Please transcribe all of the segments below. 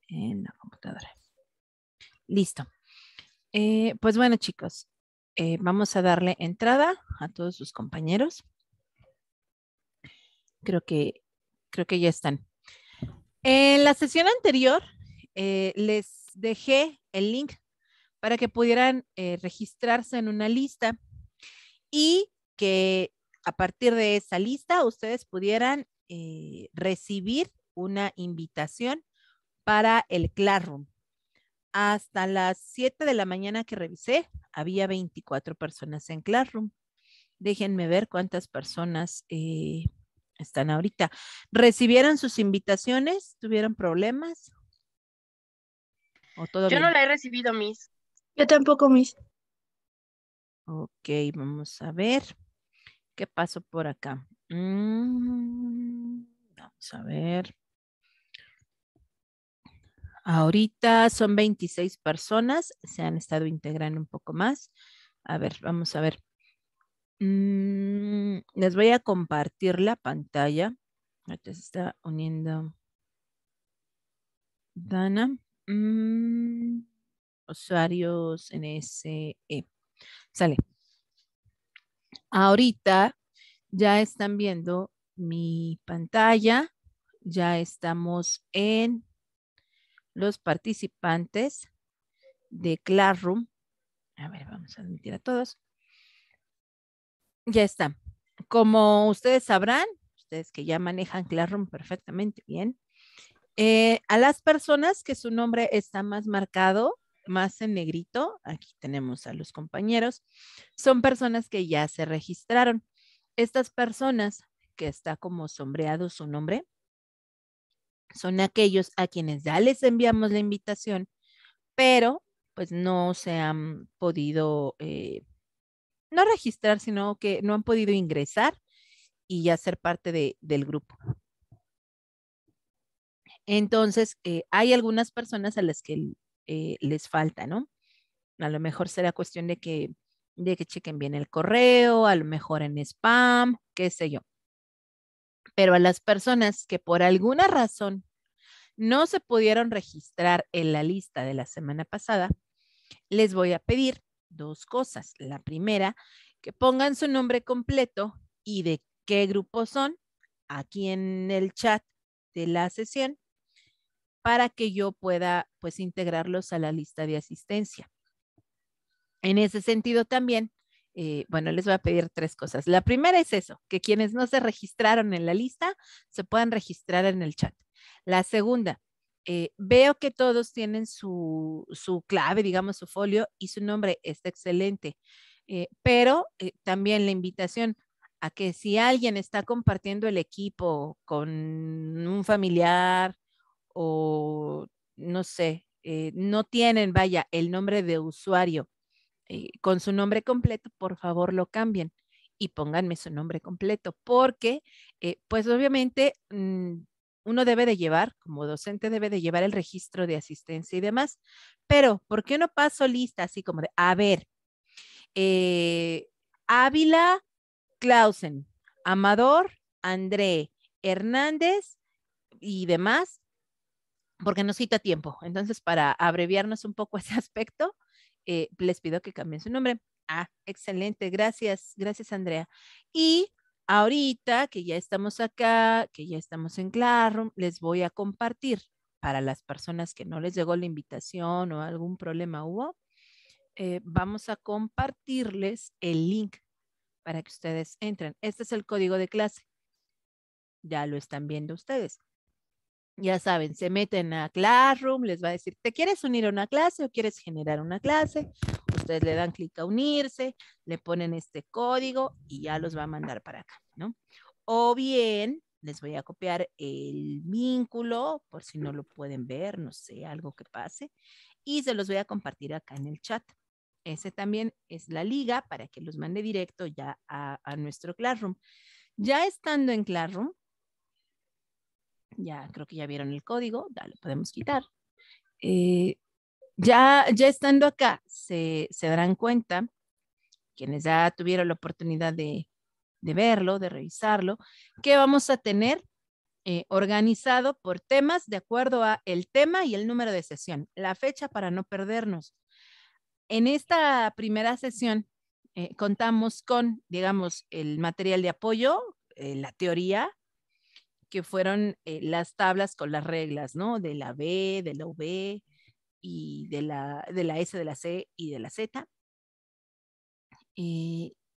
en la computadora. Listo. Pues bueno, chicos, vamos a darle entrada a todos sus compañeros. Creo que ya están. En la sesión anterior les dejé el link para que pudieran registrarse en una lista y que a partir de esa lista ustedes pudieran recibir una invitación para el Classroom. Hasta las 7 de la mañana que revisé, había 24 personas en Classroom. Déjenme ver cuántas personas están ahorita. ¿Recibieron sus invitaciones? ¿Tuvieron problemas? ¿O todo Yo bien? no la he recibido, Miss. Yo tampoco, Miss. Ok, vamos a ver. ¿Qué pasó por acá? Vamos a ver. Ahorita son 26 personas, se han estado integrando un poco más. A ver, vamos a ver. Les voy a compartir la pantalla. Ahorita se está uniendo Dana. Usuarios NSE. Sale. Ahorita ya están viendo mi pantalla. Ya estamos en los participantes de Classroom. A ver, vamos a admitir a todos. Ya está. Como ustedes sabrán, ustedes que ya manejan Classroom perfectamente bien, a las personas que su nombre está más marcado, más en negrito, aquí tenemos a los compañeros, son personas que ya se registraron. Estas personas que está como sombreado su nombre, son aquellos a quienes ya les enviamos la invitación, pero pues no se han podido, no registrar, sino que no han podido ingresar y ya ser parte del grupo. Entonces, hay algunas personas a las que les falta, ¿no? A lo mejor será cuestión de que chequen bien el correo, a lo mejor en spam, qué sé yo. Pero a las personas que por alguna razón no se pudieron registrar en la lista de la semana pasada, les voy a pedir dos cosas. La primera, que pongan su nombre completo y de qué grupo son aquí en el chat de la sesión para que yo pueda pues integrarlos a la lista de asistencia. En ese sentido también, bueno, les voy a pedir tres cosas. La primera es eso, que quienes no se registraron en la lista se puedan registrar en el chat. La segunda, veo que todos tienen su clave, digamos, su folio y su nombre está excelente, pero también la invitación a que si alguien está compartiendo el equipo con un familiar o no sé, no tienen, vaya, el nombre de usuario con su nombre completo, por favor lo cambien y pónganme su nombre completo, porque pues obviamente uno debe de llevar, como docente debe de llevar el registro de asistencia y demás, pero ¿por qué no paso lista así como de, a ver, Ávila, Clausen, Amador, André, Hernández y demás? Porque nos quita tiempo. Entonces, para abreviarnos un poco ese aspecto, les pido que cambien su nombre. Ah, excelente. Gracias. Gracias, Andrea. Y ahorita que ya estamos acá, que ya estamos en Classroom, les voy a compartir para las personas que no les llegó la invitación o algún problema hubo, vamos a compartirles el link para que ustedes entren. Este es el código de clase. Ya lo están viendo ustedes. Ya saben, se meten a Classroom, les va a decir, ¿te quieres unir a una clase o quieres generar una clase? Ustedes le dan clic a unirse, le ponen este código y ya los va a mandar para acá, ¿no? O bien, les voy a copiar el vínculo, por si no lo pueden ver, no sé, algo que pase, y se los voy a compartir acá en el chat. Ese también es la liga para que los mande directo ya a nuestro Classroom. Ya estando en Classroom, ya creo que ya vieron el código, ya lo podemos quitar. Ya estando acá, se darán cuenta, quienes ya tuvieron la oportunidad de verlo, de revisarlo, que vamos a tener organizado por temas de acuerdo a el tema y el número de sesión, la fecha para no perdernos. En esta primera sesión contamos con, digamos, el material de apoyo, la teoría, que fueron las tablas con las reglas, ¿no? De la B, de la V y de la S, de la C y de la Z.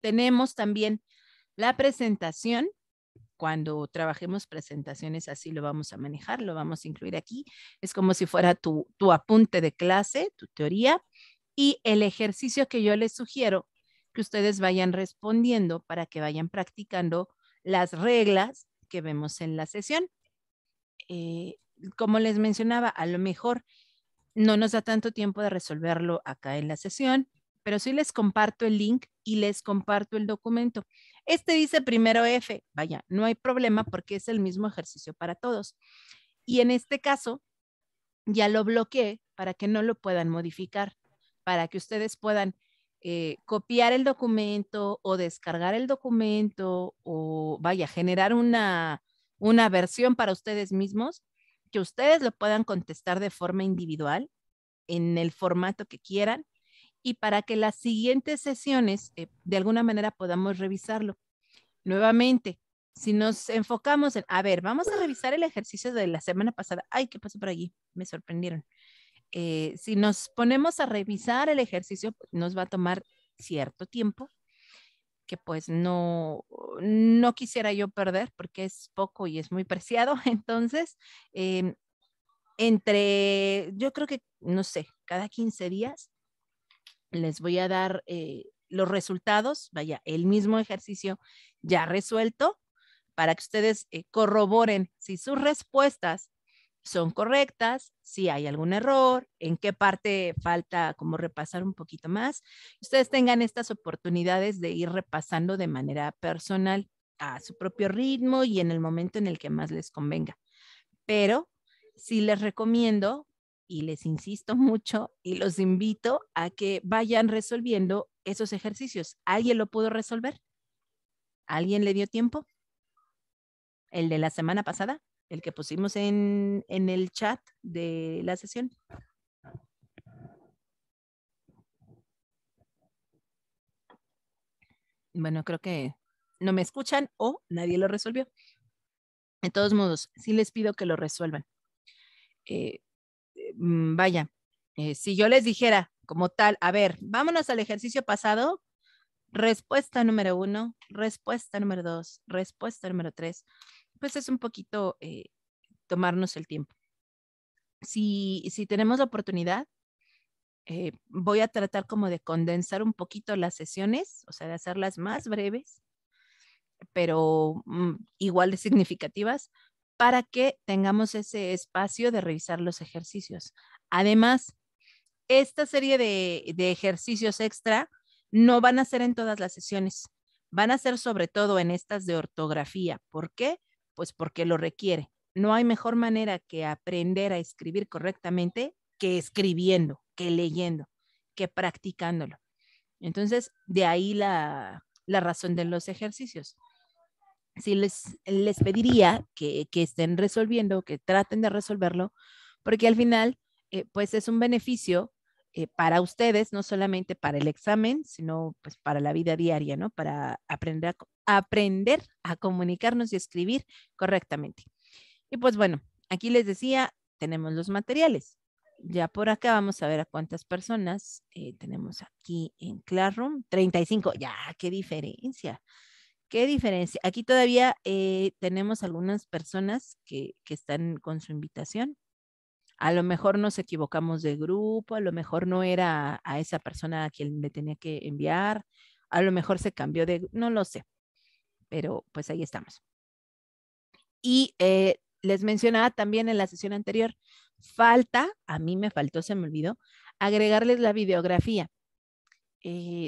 Tenemos también la presentación. Cuando trabajemos presentaciones, así lo vamos a manejar, lo vamos a incluir aquí. Es como si fuera tu apunte de clase, tu teoría, y el ejercicio que yo les sugiero que ustedes vayan respondiendo para que vayan practicando las reglas que vemos en la sesión. Como les mencionaba, a lo mejor no nos da tanto tiempo de resolverlo acá en la sesión, pero sí les comparto el link y les comparto el documento. Este dice primero F, vaya, no hay problema porque es el mismo ejercicio para todos. Y en este caso, ya lo bloqueé para que no lo puedan modificar, para que ustedes puedan copiar el documento o descargar el documento o vaya, generar una versión para ustedes mismos, que ustedes lo puedan contestar de forma individual en el formato que quieran y para que las siguientes sesiones de alguna manera podamos revisarlo. Nuevamente, si nos enfocamos en, a ver, vamos a revisar el ejercicio de la semana pasada. Ay, ¿qué pasó por allí? Me sorprendieron. Si nos ponemos a revisar el ejercicio, nos va a tomar cierto tiempo que pues no quisiera yo perder porque es poco y es muy preciado. Entonces, yo creo que, no sé, cada 15 días les voy a dar los resultados, vaya, el mismo ejercicio ya resuelto, para que ustedes corroboren si sus respuestas son correctas, si hay algún error, en qué parte falta como repasar un poquito más. Ustedes tengan estas oportunidades de ir repasando de manera personal a su propio ritmo y en el momento en el que más les convenga. Pero sí les recomiendo y les insisto mucho y los invito a que vayan resolviendo esos ejercicios. ¿Alguien lo pudo resolver? ¿Alguien le dio tiempo? ¿El de la semana pasada? ¿El que pusimos en el chat de la sesión? Bueno, creo que no me escuchan o nadie lo resolvió. De todos modos, sí les pido que lo resuelvan. Vaya, si yo les dijera como tal, a ver, vámonos al ejercicio pasado, respuesta número 1, respuesta número 2, respuesta número 3, pues es un poquito tomarnos el tiempo. Si tenemos la oportunidad, voy a tratar como de condensar un poquito las sesiones, o sea, de hacerlas más breves, pero igual de significativas, para que tengamos ese espacio de revisar los ejercicios. Además, esta serie de ejercicios extra no van a ser en todas las sesiones, van a ser sobre todo en estas de ortografía. ¿Por qué? Pues porque lo requiere. No hay mejor manera que aprender a escribir correctamente que escribiendo, que leyendo, que practicándolo. Entonces, de ahí la razón de los ejercicios. Sí les pediría que estén resolviendo, que traten de resolverlo, porque al final, pues es un beneficio para ustedes, no solamente para el examen, sino pues para la vida diaria, ¿no? Para aprender a comunicarnos y escribir correctamente. Y pues bueno, aquí les decía, tenemos los materiales. Ya por acá vamos a ver a cuántas personas tenemos aquí en Classroom. 35, ya, qué diferencia. ¿Qué diferencia? Aquí todavía tenemos algunas personas que están con su invitación. A lo mejor nos equivocamos de grupo, a lo mejor no era a esa persona a quien le tenía que enviar, a lo mejor se cambió no lo sé, pero pues ahí estamos. Y les mencionaba también en la sesión anterior, a mí me faltó, se me olvidó, agregarles la videografía.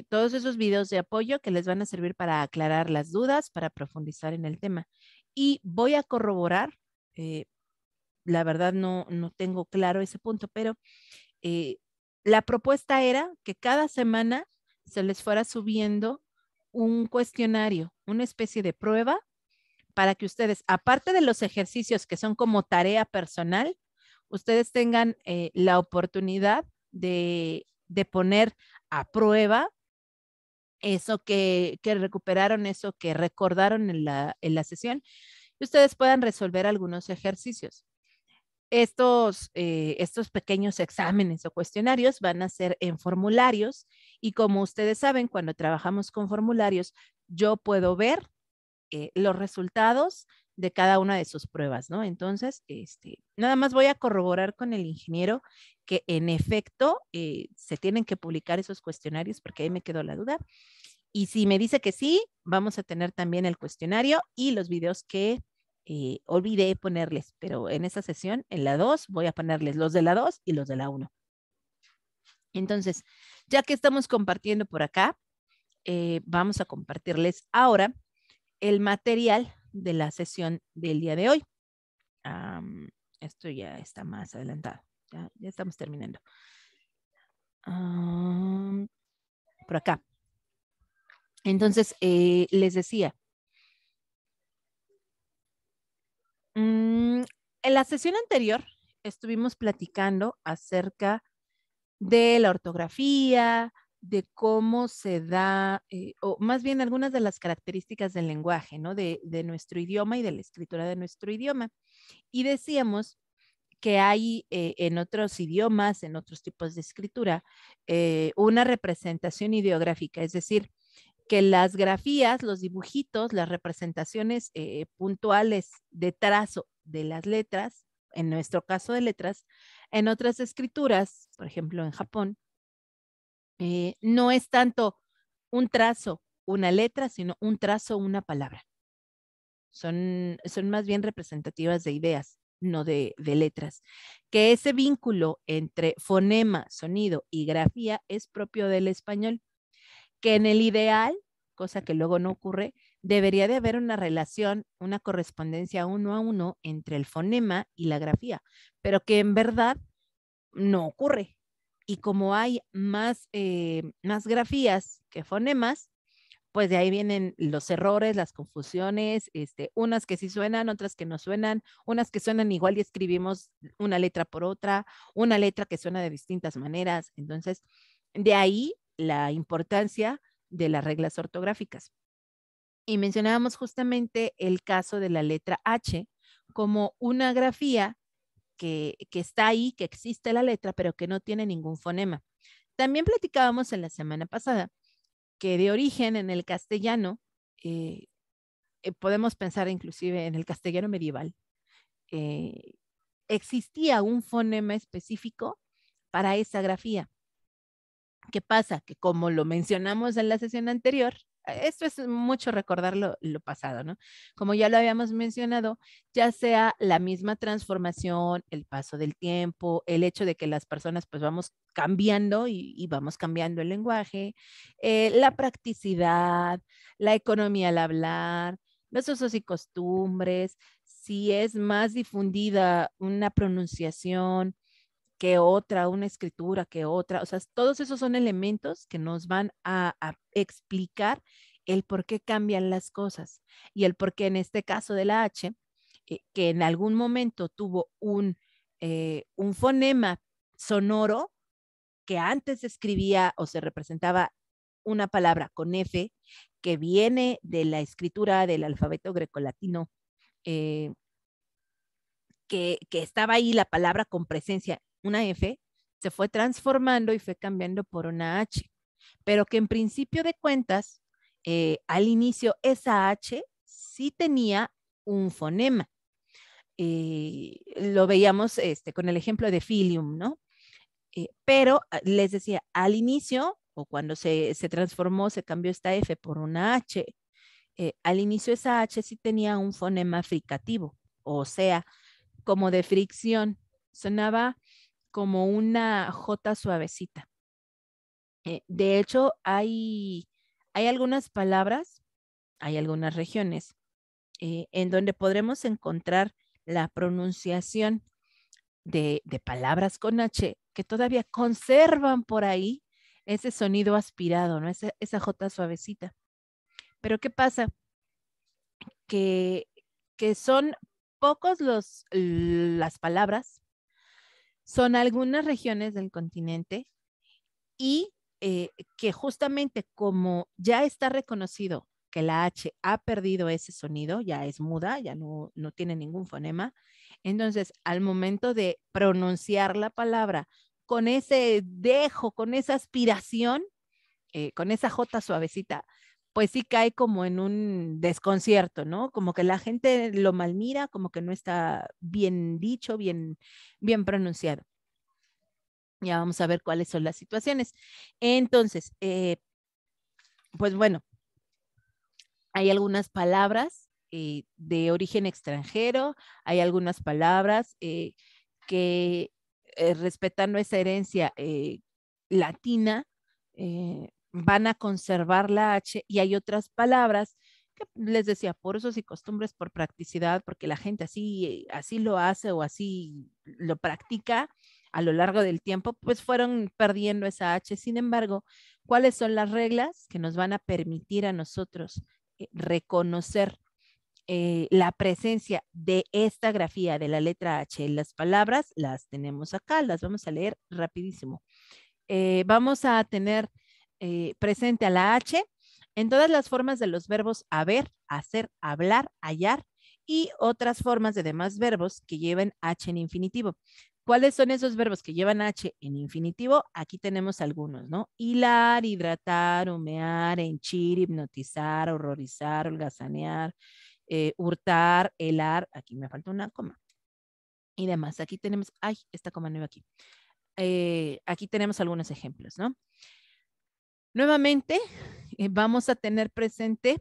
Todos esos videos de apoyo que les van a servir para aclarar las dudas, para profundizar en el tema. Y voy a corroborar, la verdad no tengo claro ese punto, pero la propuesta era que cada semana se les fuera subiendo un cuestionario, una especie de prueba para que ustedes, aparte de los ejercicios que son como tarea personal, ustedes tengan la oportunidad de poner a prueba eso que recuperaron, eso que recordaron en la sesión, y ustedes puedan resolver algunos ejercicios. Estos pequeños exámenes o cuestionarios van a ser en formularios y como ustedes saben, cuando trabajamos con formularios, yo puedo ver los resultados de cada una de sus pruebas, ¿no? Entonces, nada más voy a corroborar con el ingeniero que en efecto se tienen que publicar esos cuestionarios porque ahí me quedó la duda. Y si me dice que sí, vamos a tener también el cuestionario y los videos que olvidé ponerles, pero en esa sesión, en la 2, voy a ponerles los de la 2 y los de la 1. Entonces, ya que estamos compartiendo por acá, vamos a compartirles ahora el material de la sesión del día de hoy. Esto ya está más adelantado. Ya estamos terminando. Por acá. Entonces, les decía, en la sesión anterior estuvimos platicando acerca de la ortografía, de cómo se da, o más bien algunas de las características del lenguaje, ¿no? De nuestro idioma y de la escritura de nuestro idioma. Y decíamos que hay en otros idiomas, en otros tipos de escritura, una representación ideográfica, es decir, que las grafías, los dibujitos, las representaciones puntuales de trazo de las letras, en nuestro caso de letras, en otras escrituras, por ejemplo en Japón, no es tanto un trazo, una letra, sino un trazo, una palabra. Son más bien representativas de ideas, no de letras. Que ese vínculo entre fonema, sonido y grafía es propio del español. Que en el ideal, cosa que luego no ocurre, debería de haber una relación, una correspondencia 1 a 1 entre el fonema y la grafía, pero que en verdad no ocurre. Y como hay más grafías que fonemas, pues de ahí vienen los errores, las confusiones, unas que sí suenan, otras que no suenan, unas que suenan igual y escribimos una letra por otra, una letra que suena de distintas maneras. Entonces, de ahí la importancia de las reglas ortográficas. Y mencionábamos justamente el caso de la letra H como una grafía que está ahí, que existe la letra, pero que no tiene ningún fonema. También platicábamos en la semana pasada que de origen en el castellano, podemos pensar inclusive en el castellano medieval, eh, existía un fonema específico para esa grafía. ¿Qué pasa? Que como lo mencionamos en la sesión anterior, esto es mucho recordar lo pasado, ¿no? Como ya lo habíamos mencionado, ya sea la misma transformación, el paso del tiempo, el hecho de que las personas pues vamos cambiando y vamos cambiando el lenguaje, la practicidad, la economía al hablar, los usos y costumbres, si es más difundida una pronunciación, que otra, una escritura que otra. O sea, todos esos son elementos que nos van a explicar el por qué cambian las cosas y el por qué en este caso de la H, que en algún momento tuvo un fonema sonoro que antes escribía o se representaba una palabra con F que viene de la escritura del alfabeto grecolatino, eh, que estaba ahí la palabra con presencia, una F, se fue transformando y fue cambiando por una H, pero que en principio de cuentas, al inicio esa H sí tenía un fonema. Lo veíamos con el ejemplo de Filium, ¿no? Pero les decía, al inicio, o cuando se transformó, se cambió esta F por una H, al inicio esa H sí tenía un fonema fricativo, o sea, como de fricción, sonaba como una J suavecita. De hecho, hay algunas palabras, hay algunas regiones en donde podremos encontrar la pronunciación de palabras con H que todavía conservan por ahí ese sonido aspirado, ¿no? Esa J suavecita. Pero ¿qué pasa? Que que son pocos las palabras, son algunas regiones del continente y que justamente como ya está reconocido que la H ha perdido ese sonido, ya es muda, ya no tiene ningún fonema, entonces al momento de pronunciar la palabra con ese dejo, con esa aspiración, con esa J suavecita, pues sí cae como en un desconcierto, ¿no? Como que la gente lo malmira, como que no está bien dicho, bien pronunciado. Ya vamos a ver cuáles son las situaciones. Entonces, pues bueno, hay algunas palabras de origen extranjero, hay algunas palabras que respetando esa herencia latina, van a conservar la H y hay otras palabras que les decía, por usos y costumbres, por practicidad, porque la gente así lo hace o así lo practica a lo largo del tiempo, pues fueron perdiendo esa H. Sin embargo, ¿cuáles son las reglas que nos van a permitir a nosotros reconocer la presencia de esta grafía de la letra H en las palabras? Las tenemos acá, las vamos a leer rapidísimo. Vamos a tener presente a la H en todas las formas de los verbos haber, hacer, hablar, hallar y otras formas de demás verbos que lleven H en infinitivo. ¿Cuáles son esos verbos que llevan H en infinitivo? Aquí tenemos algunos, ¿no? Hilar, hidratar, humear, henchir, hipnotizar, horrorizar, holgazanear, hurtar, helar. Aquí me falta una coma. Y demás. Aquí tenemos, ay, esta coma no iba aquí. Aquí tenemos algunos ejemplos, ¿no? Nuevamente, vamos a tener presente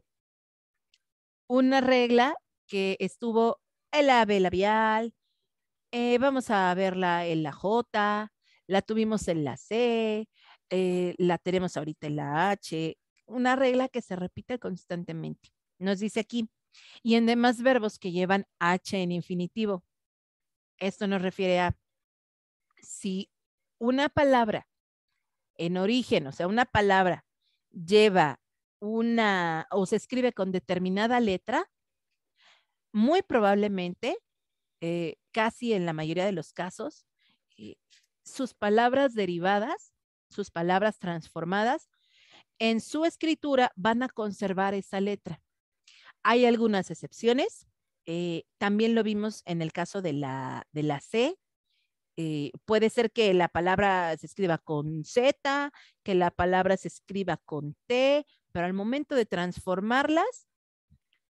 una regla que estuvo en la B labial, vamos a verla en la J, la tuvimos en la C, la tenemos ahorita en la H, una regla que se repite constantemente. Nos dice aquí, y en demás verbos que llevan H en infinitivo. Esto nos refiere a si una palabra en origen, o sea, una palabra lleva una o se escribe con determinada letra, muy probablemente, casi en la mayoría de los casos, eh, sus palabras derivadas, sus palabras transformadas, en su escritura van a conservar esa letra. Hay algunas excepciones. También lo vimos en el caso de la C. Puede ser que la palabra se escriba con Z, que la palabra se escriba con T, pero al momento de transformarlas,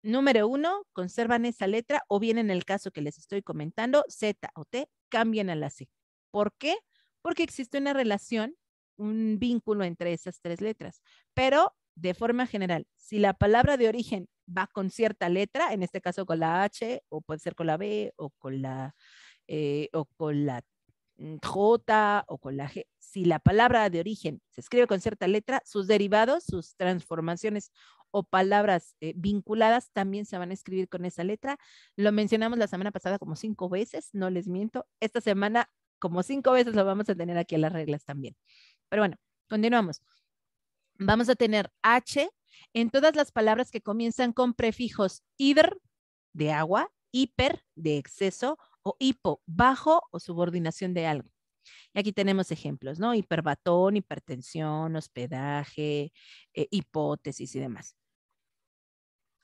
número uno, conservan esa letra o bien en el caso que les estoy comentando, Z o T, cambian a la C. ¿Por qué? Porque existe una relación, un vínculo entre esas tres letras. Pero de forma general, si la palabra de origen va con cierta letra, en este caso con la H, o puede ser con la B, o con la J o con la G, si la palabra de origen se escribe con cierta letra, sus derivados, sus transformaciones o palabras vinculadas también se van a escribir con esa letra. Lo mencionamos la semana pasada como 5 veces, no les miento. Esta semana como 5 veces lo vamos a tener aquí en las reglas también. Pero bueno, continuamos. Vamos a tener H en todas las palabras que comienzan con prefijos hidr, de agua, hiper, de exceso, o hipo, bajo o subordinación de algo. Y aquí tenemos ejemplos, ¿no? Hiperbatón, hipertensión, hospedaje, hipótesis y demás.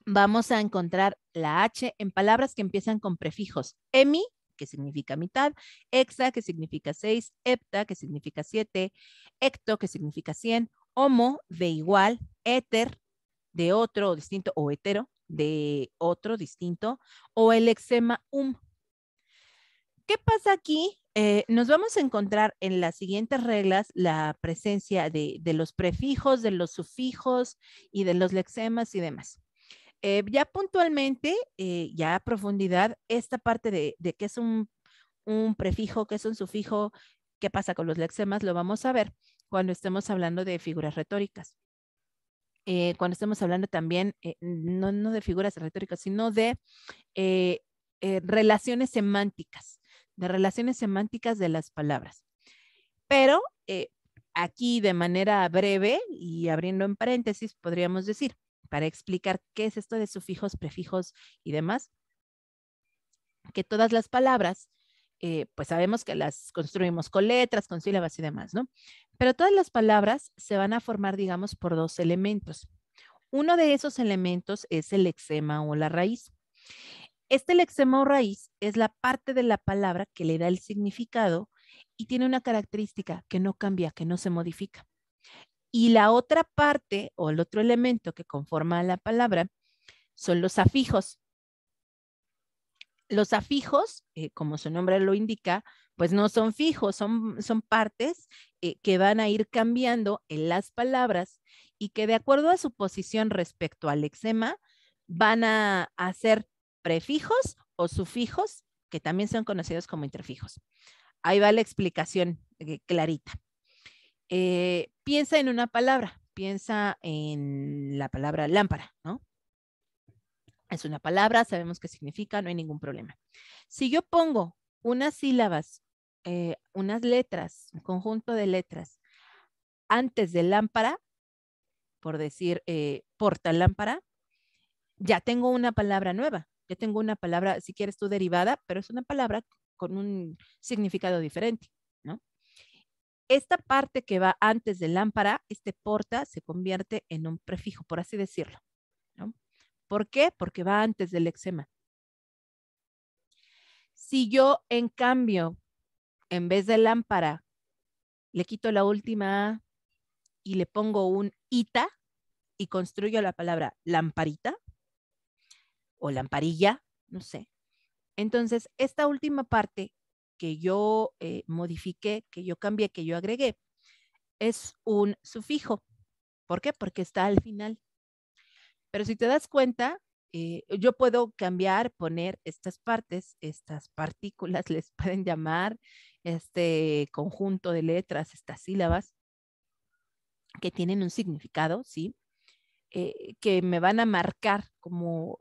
Vamos a encontrar la H en palabras que empiezan con prefijos emi, que significa mitad, hexa, que significa 6, hepta, que significa 7, hecto, que significa 100, homo, de igual, éter, de otro o distinto, o hetero, de otro distinto, o el lexema ¿Qué pasa aquí? Nos vamos a encontrar en las siguientes reglas la presencia de los prefijos, de los sufijos y de los lexemas y demás. Ya puntualmente, ya a profundidad, esta parte de qué es un prefijo, qué es un sufijo, qué pasa con los lexemas, lo vamos a ver cuando estemos hablando de figuras retóricas. Cuando estemos hablando también, no de figuras retóricas, sino de relaciones semánticas, de las palabras. Pero aquí de manera breve y abriendo en paréntesis, podríamos decir, para explicar qué es esto de sufijos, prefijos y demás, que todas las palabras, pues sabemos que las construimos con letras, con sílabas y demás, ¿no? Pero todas las palabras se van a formar, digamos, por dos elementos. Uno de esos elementos es el lexema o la raíz. Este lexema o raíz es la parte de la palabra que le da el significado y tiene una característica que no cambia, que no se modifica. Y la otra parte o el otro elemento que conforma la palabra son los afijos. Los afijos, como su nombre lo indica, pues no son fijos, son partes que van a ir cambiando en las palabras y que de acuerdo a su posición respecto al lexema van a ser prefijos o sufijos, que también son conocidos como interfijos. Ahí va la explicación clarita. Piensa en una palabra, piensa en la palabra lámpara, ¿no? Es una palabra, sabemos qué significa, no hay ningún problema. Si yo pongo unas sílabas, unas letras, un conjunto de letras, antes de lámpara, por decir portalámpara, ya tengo una palabra nueva. Ya tengo una palabra, si quieres tú, derivada, pero es una palabra con un significado diferente, ¿no? Esta parte que va antes de lámpara, este porta, se convierte en un prefijo, por así decirlo, ¿no? ¿Por qué? Porque va antes del lexema. Si yo, en cambio, en vez de lámpara, le quito la última A y le pongo un ita y construyo la palabra lamparita o lamparilla, no sé. Entonces, esta última parte que yo modifiqué, que yo cambié, que yo agregué, es un sufijo. ¿Por qué? Porque está al final. Pero si te das cuenta, yo puedo cambiar, poner estas partes, estas partículas, les pueden llamar este conjunto de letras, estas sílabas, que tienen un significado, ¿sí? Que me van a marcar como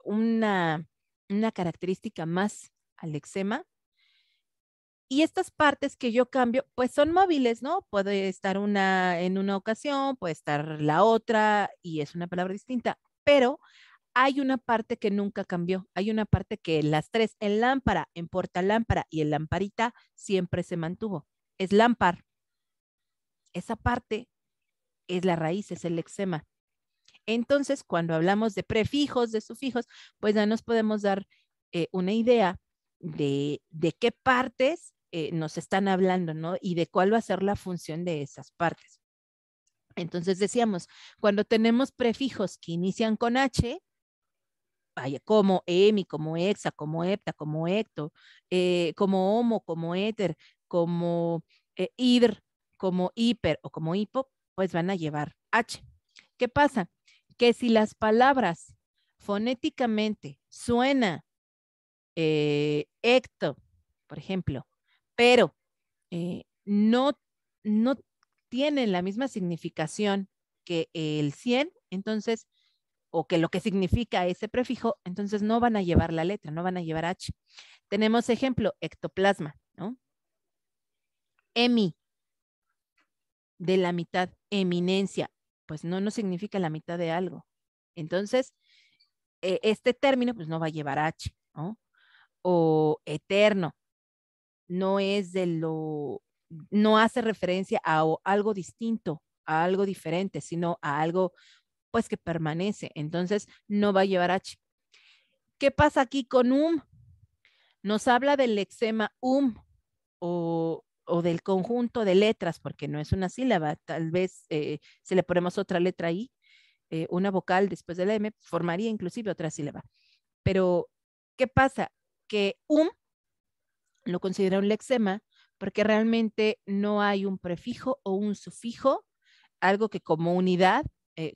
una, una característica más al lexema. Y estas partes que yo cambio, pues son móviles, ¿no? Puede estar una en una ocasión, puede estar la otra y es una palabra distinta, pero hay una parte que nunca cambió. Hay una parte que las tres, en lámpara, en portalámpara y en lamparita, siempre se mantuvo. Es lámpar. Esa parte es la raíz, es el lexema. Entonces, cuando hablamos de prefijos, de sufijos, pues ya nos podemos dar una idea de qué partes nos están hablando, ¿no? Y de cuál va a ser la función de esas partes. Entonces decíamos, cuando tenemos prefijos que inician con H, vaya, como emi, como exa, como hepta, como hecto, como homo, como éter, como hidr, como hiper o como hipo, pues van a llevar H. ¿Qué pasa? Que si las palabras fonéticamente suena ecto, por ejemplo, pero no, no tienen la misma significación que el 100, entonces, o que lo que significa ese prefijo, entonces no van a llevar la letra, no van a llevar H. Tenemos ejemplo, ectoplasma, ¿no? Emi, de la mitad, eminencia, pues no significa la mitad de algo. Entonces, este término pues no va a llevar H, ¿no? O eterno, no es de lo, no hace referencia a algo distinto, a algo diferente, sino a algo pues que permanece. Entonces, no va a llevar H. ¿Qué pasa aquí con nos habla del lexema o del conjunto de letras, porque no es una sílaba, tal vez si le ponemos otra letra ahí, una vocal después de la M, formaría inclusive otra sílaba. Pero, ¿qué pasa? Que lo considera un lexema porque realmente no hay un prefijo o un sufijo, algo que como unidad,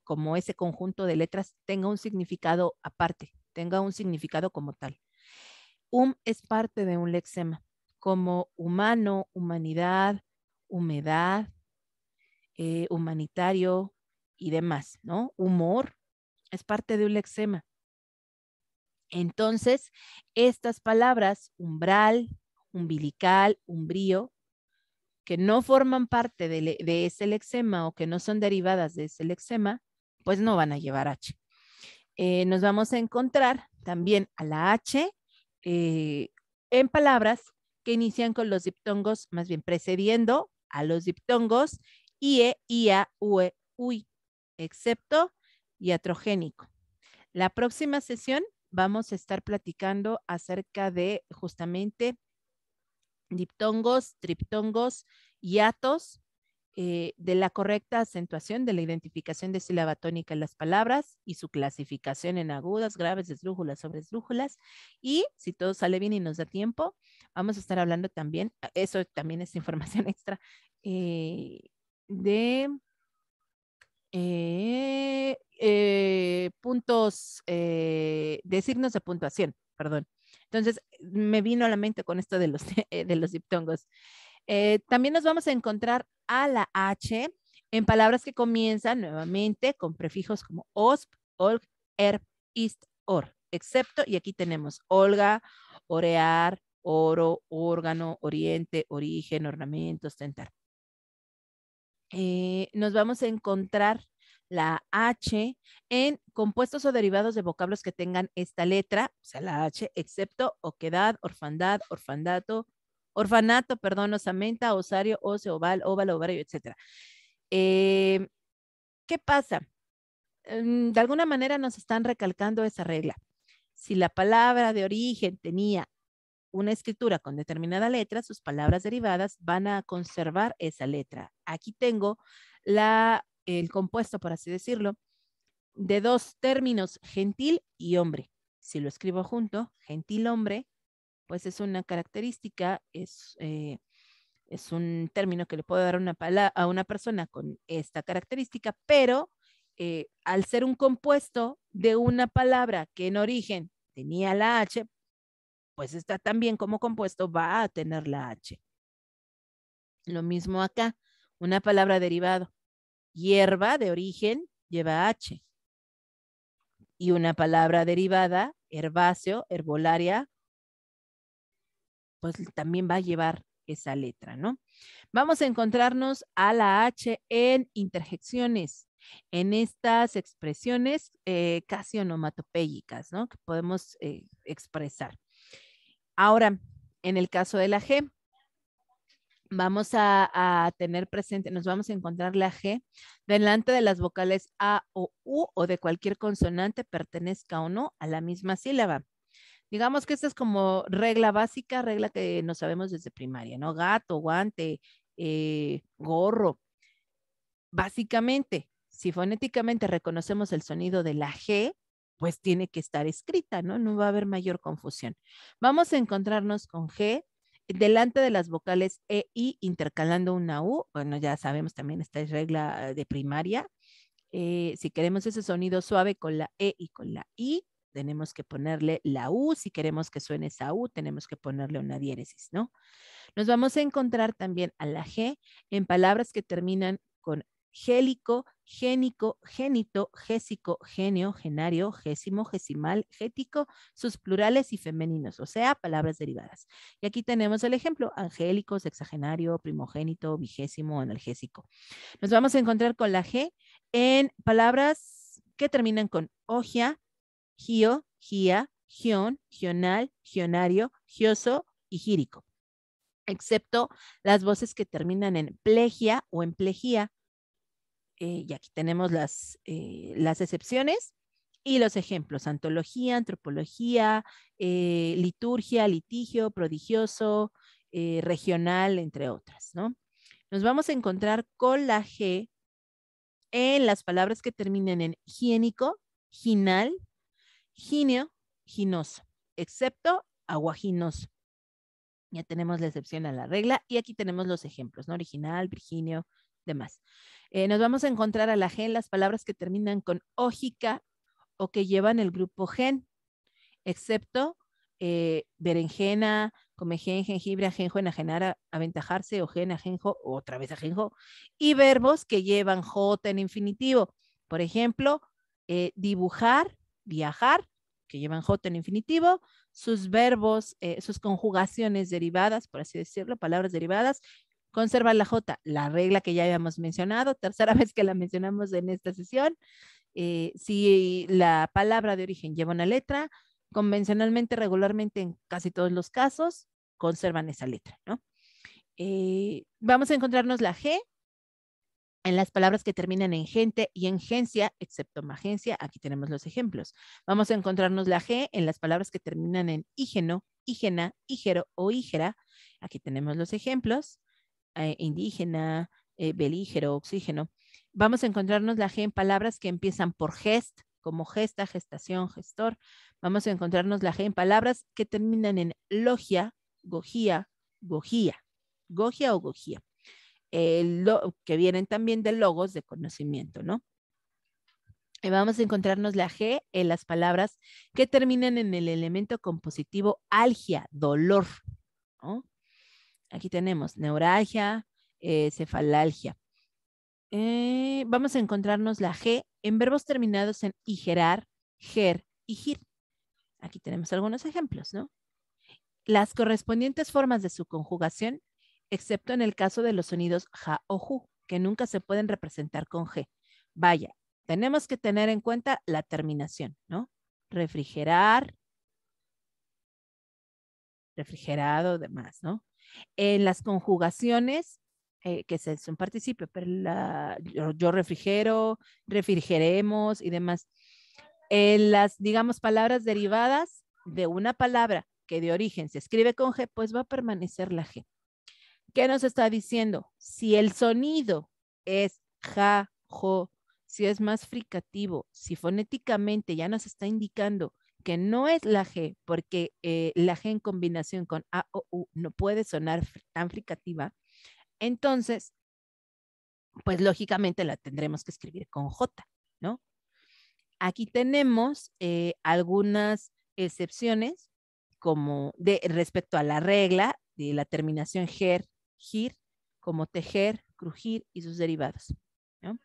como ese conjunto de letras, tenga un significado aparte, tenga un significado como tal. Es parte de un lexema, como humano, humanidad, humedad, humanitario y demás, ¿no? Humor es parte de un lexema. Entonces, estas palabras, umbral, umbilical, umbrío, que no forman parte de ese lexema o que no son derivadas de ese lexema, pues no van a llevar H. Nos vamos a encontrar también a la H en palabras que inician con los diptongos, más bien precediendo a los diptongos ie, ia, ue, ui, excepto iatrogénico. La próxima sesión vamos a estar platicando acerca de justamente diptongos, triptongos, hiatos, de la correcta acentuación, de la identificación de sílaba tónica en las palabras y su clasificación en agudas, graves, esdrújulas, sobresdrújulas. Y si todo sale bien y nos da tiempo, vamos a estar hablando también, eso también es información extra, de puntos, de signos de puntuación, perdón. Entonces, me vino a la mente con esto de los, de los diptongos. También nos vamos a encontrar a la H en palabras que comienzan nuevamente con prefijos como osp, olg, erp, ist, or, excepto, y aquí tenemos Olga, orear, oro, órgano, oriente, origen, ornamento, ostentar. Nos vamos a encontrar la H en compuestos o derivados de vocablos que tengan esta letra, o sea, la H, excepto oquedad, orfandad, orfandato, orfanato, perdón, osamenta, osario, óseo, oval, óvalo, ovario, etc. ¿Qué pasa? De alguna manera nos están recalcando esa regla. Si la palabra de origen tenía una escritura con determinada letra, sus palabras derivadas van a conservar esa letra. Aquí tengo el compuesto, por así decirlo, de dos términos, gentil y hombre. Si lo escribo junto, gentil hombre, pues es una característica, es un término que le puedo dar a una persona con esta característica, pero al ser un compuesto de una palabra que en origen tenía la H, pues está también como compuesto, va a tener la H. Lo mismo acá, una palabra derivado. Hierba de origen lleva H. Y una palabra derivada, herbáceo, herbolaria, pues también va a llevar esa letra, ¿no? Vamos a encontrarnos a la H en interjecciones, en estas expresiones casi onomatopéyicas, ¿no? Que podemos expresar. Ahora, en el caso de la G, vamos a tener presente, nos vamos a encontrar la G delante de las vocales A o U o de cualquier consonante pertenezca o no a la misma sílaba. Digamos que esta es como regla básica, regla que no sabemos desde primaria, ¿no? Gato, guante, gorro. Básicamente, si fonéticamente reconocemos el sonido de la G, pues tiene que estar escrita, ¿no? No va a haber mayor confusión. Vamos a encontrarnos con G delante de las vocales E, I, intercalando una U. Bueno, ya sabemos también esta es regla de primaria. Si queremos ese sonido suave con la E y con la I, tenemos que ponerle la U. Si queremos que suene esa U, tenemos que ponerle una diéresis, ¿no? Nos vamos a encontrar también a la G en palabras que terminan con gélico, génico, génito, gésico, genio, genario, gésimo, gesimal, gético, sus plurales y femeninos, o sea, palabras derivadas. Y aquí tenemos el ejemplo, angélico, sexagenario, primogénito, vigésimo, analgésico. Nos vamos a encontrar con la G en palabras que terminan con ogia, gio, gia, gion, gional, gionario, gioso y gírico, excepto las voces que terminan en plegia o en plejía. Y aquí tenemos las excepciones y los ejemplos: antología, antropología, liturgia, litigio, prodigioso, regional, entre otras, ¿no? Nos vamos a encontrar con la G en las palabras que terminen en higiénico, ginal, gineo, ginoso, excepto aguaginoso. Ya tenemos la excepción a la regla y aquí tenemos los ejemplos, ¿no? Original, virginio, demás. Nos vamos a encontrar a la G en las palabras que terminan con ógica o que llevan el grupo gen, excepto berenjena, comején, jengibre, ajenjo, enajenar, aventajarse, ojen, ajenjo, otra vez ajenjo, y verbos que llevan J en infinitivo. Por ejemplo, dibujar, viajar, que llevan J en infinitivo, sus verbos, sus conjugaciones derivadas, por así decirlo, palabras derivadas, conserva la J, la regla que ya habíamos mencionado, tercera vez que la mencionamos en esta sesión. Si la palabra de origen lleva una letra, convencionalmente, regularmente, en casi todos los casos, conservan esa letra, ¿no? Vamos a encontrarnos la G en las palabras que terminan en gente y en gencia, excepto magencia. Aquí tenemos los ejemplos. Vamos a encontrarnos la G en las palabras que terminan en ígeno, ígena, ígero o ígera. Aquí tenemos los ejemplos. Indígena, belígero, oxígeno. Vamos a encontrarnos la G en palabras que empiezan por gest, como gesta, gestación, gestor. Vamos a encontrarnos la G en palabras que terminan en logia, gogía, gogía, gogia o gogía. Que vienen también de logos de conocimiento, ¿no? Y vamos a encontrarnos la G en las palabras que terminan en el elemento compositivo algia, dolor, ¿no? Aquí tenemos neuralgia, cefalalgia. Vamos a encontrarnos la G en verbos terminados en igerar, ger y gir. Aquí tenemos algunos ejemplos, ¿no? Las correspondientes formas de su conjugación, excepto en el caso de los sonidos ja o ju, que nunca se pueden representar con G. Vaya, tenemos que tener en cuenta la terminación, ¿no? Refrigerar, refrigerado, demás, ¿no? En las conjugaciones, que es un participio, pero yo refrigero, refrigeremos y demás. En las, digamos, palabras derivadas de una palabra que de origen se escribe con G, pues va a permanecer la G. ¿Qué nos está diciendo? Si el sonido es ja, jo, si es más fricativo, si fonéticamente ya nos está indicando que no es la G, porque la G en combinación con A o U no puede sonar tan fricativa, entonces, pues lógicamente la tendremos que escribir con J, ¿no? Aquí tenemos algunas excepciones como respecto a la regla de la terminación ger, gir, como tejer, crujir y sus derivados, ¿no?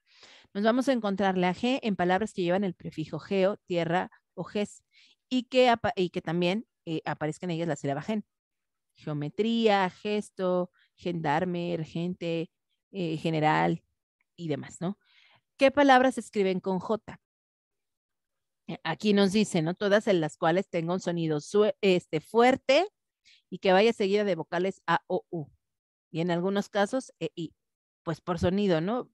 Nos vamos a encontrar la G en palabras que llevan el prefijo geo, tierra o ges y que también aparezca en ellas la sílaba gen. Geometría, gesto, gendarme, gente, general y demás, ¿no? ¿Qué palabras se escriben con J? Aquí nos dice, ¿no? Todas en las cuales tenga un sonido fuerte y que vaya seguida de vocales A o U. Y en algunos casos, I. Pues por sonido, ¿no?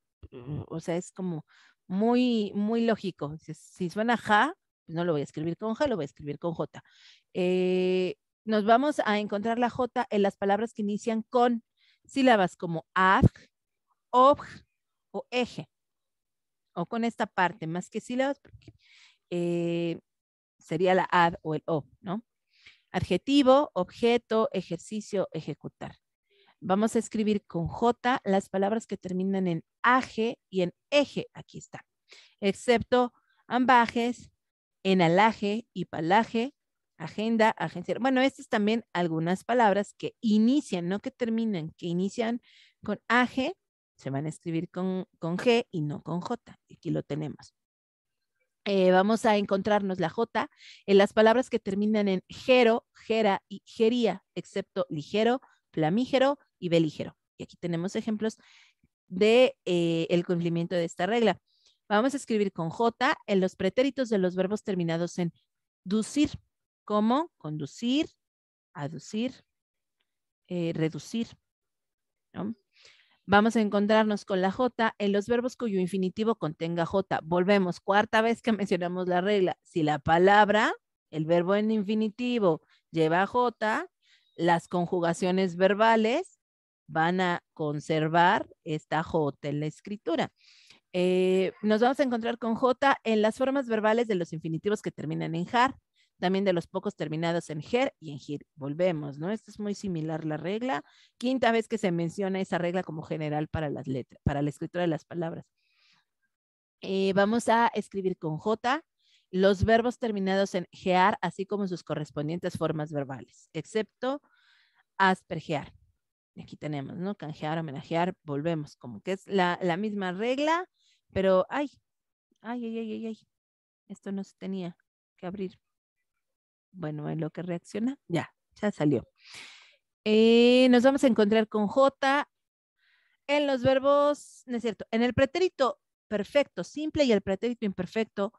O sea, es como muy, muy lógico. Si suena ja, pues no lo voy a escribir con J, lo voy a escribir con J. Nos vamos a encontrar la J en las palabras que inician con sílabas como aj, obj o eje. O con esta parte, más que sílabas, porque sería la ad o el o, ¿no? Adjetivo, objeto, ejercicio, ejecutar. Vamos a escribir con J las palabras que terminan en aje y en eje. Aquí está. Excepto ambajes, enalaje y palaje, agenda, agencia. Bueno, estas también algunas palabras que inician, no que terminan, que inician con aje, se van a escribir con G y no con J. Aquí lo tenemos. Vamos a encontrarnos la J en las palabras que terminan en gero, gera y gería, excepto ligero, flamígero y belígero. Y aquí tenemos ejemplos de el cumplimiento de esta regla. Vamos a escribir con J en los pretéritos de los verbos terminados en ducir, como conducir, aducir, reducir, ¿no? Vamos a encontrarnos con la J en los verbos cuyo infinitivo contenga J. Volvemos, cuarta vez que mencionamos la regla. Si la palabra, el verbo en infinitivo, lleva J, las conjugaciones verbales van a conservar esta J en la escritura. Nos vamos a encontrar con J en las formas verbales de los infinitivos que terminan en jar, también de los pocos terminados en ger y en gir. Volvemos, ¿no? Esto es muy similar la regla. Quinta vez que se menciona esa regla como general para las letras, para la escritura de las palabras. Vamos a escribir con J los verbos terminados en gear, así como sus correspondientes formas verbales, excepto aspergear. Aquí tenemos, ¿no? Canjear, homenajear, volvemos, como que es la misma regla, pero ay, esto no se tenía que abrir. Bueno, en lo que reacciona, ya salió. Nos vamos a encontrar con J en los verbos, no es cierto, en el pretérito perfecto simple y el pretérito imperfecto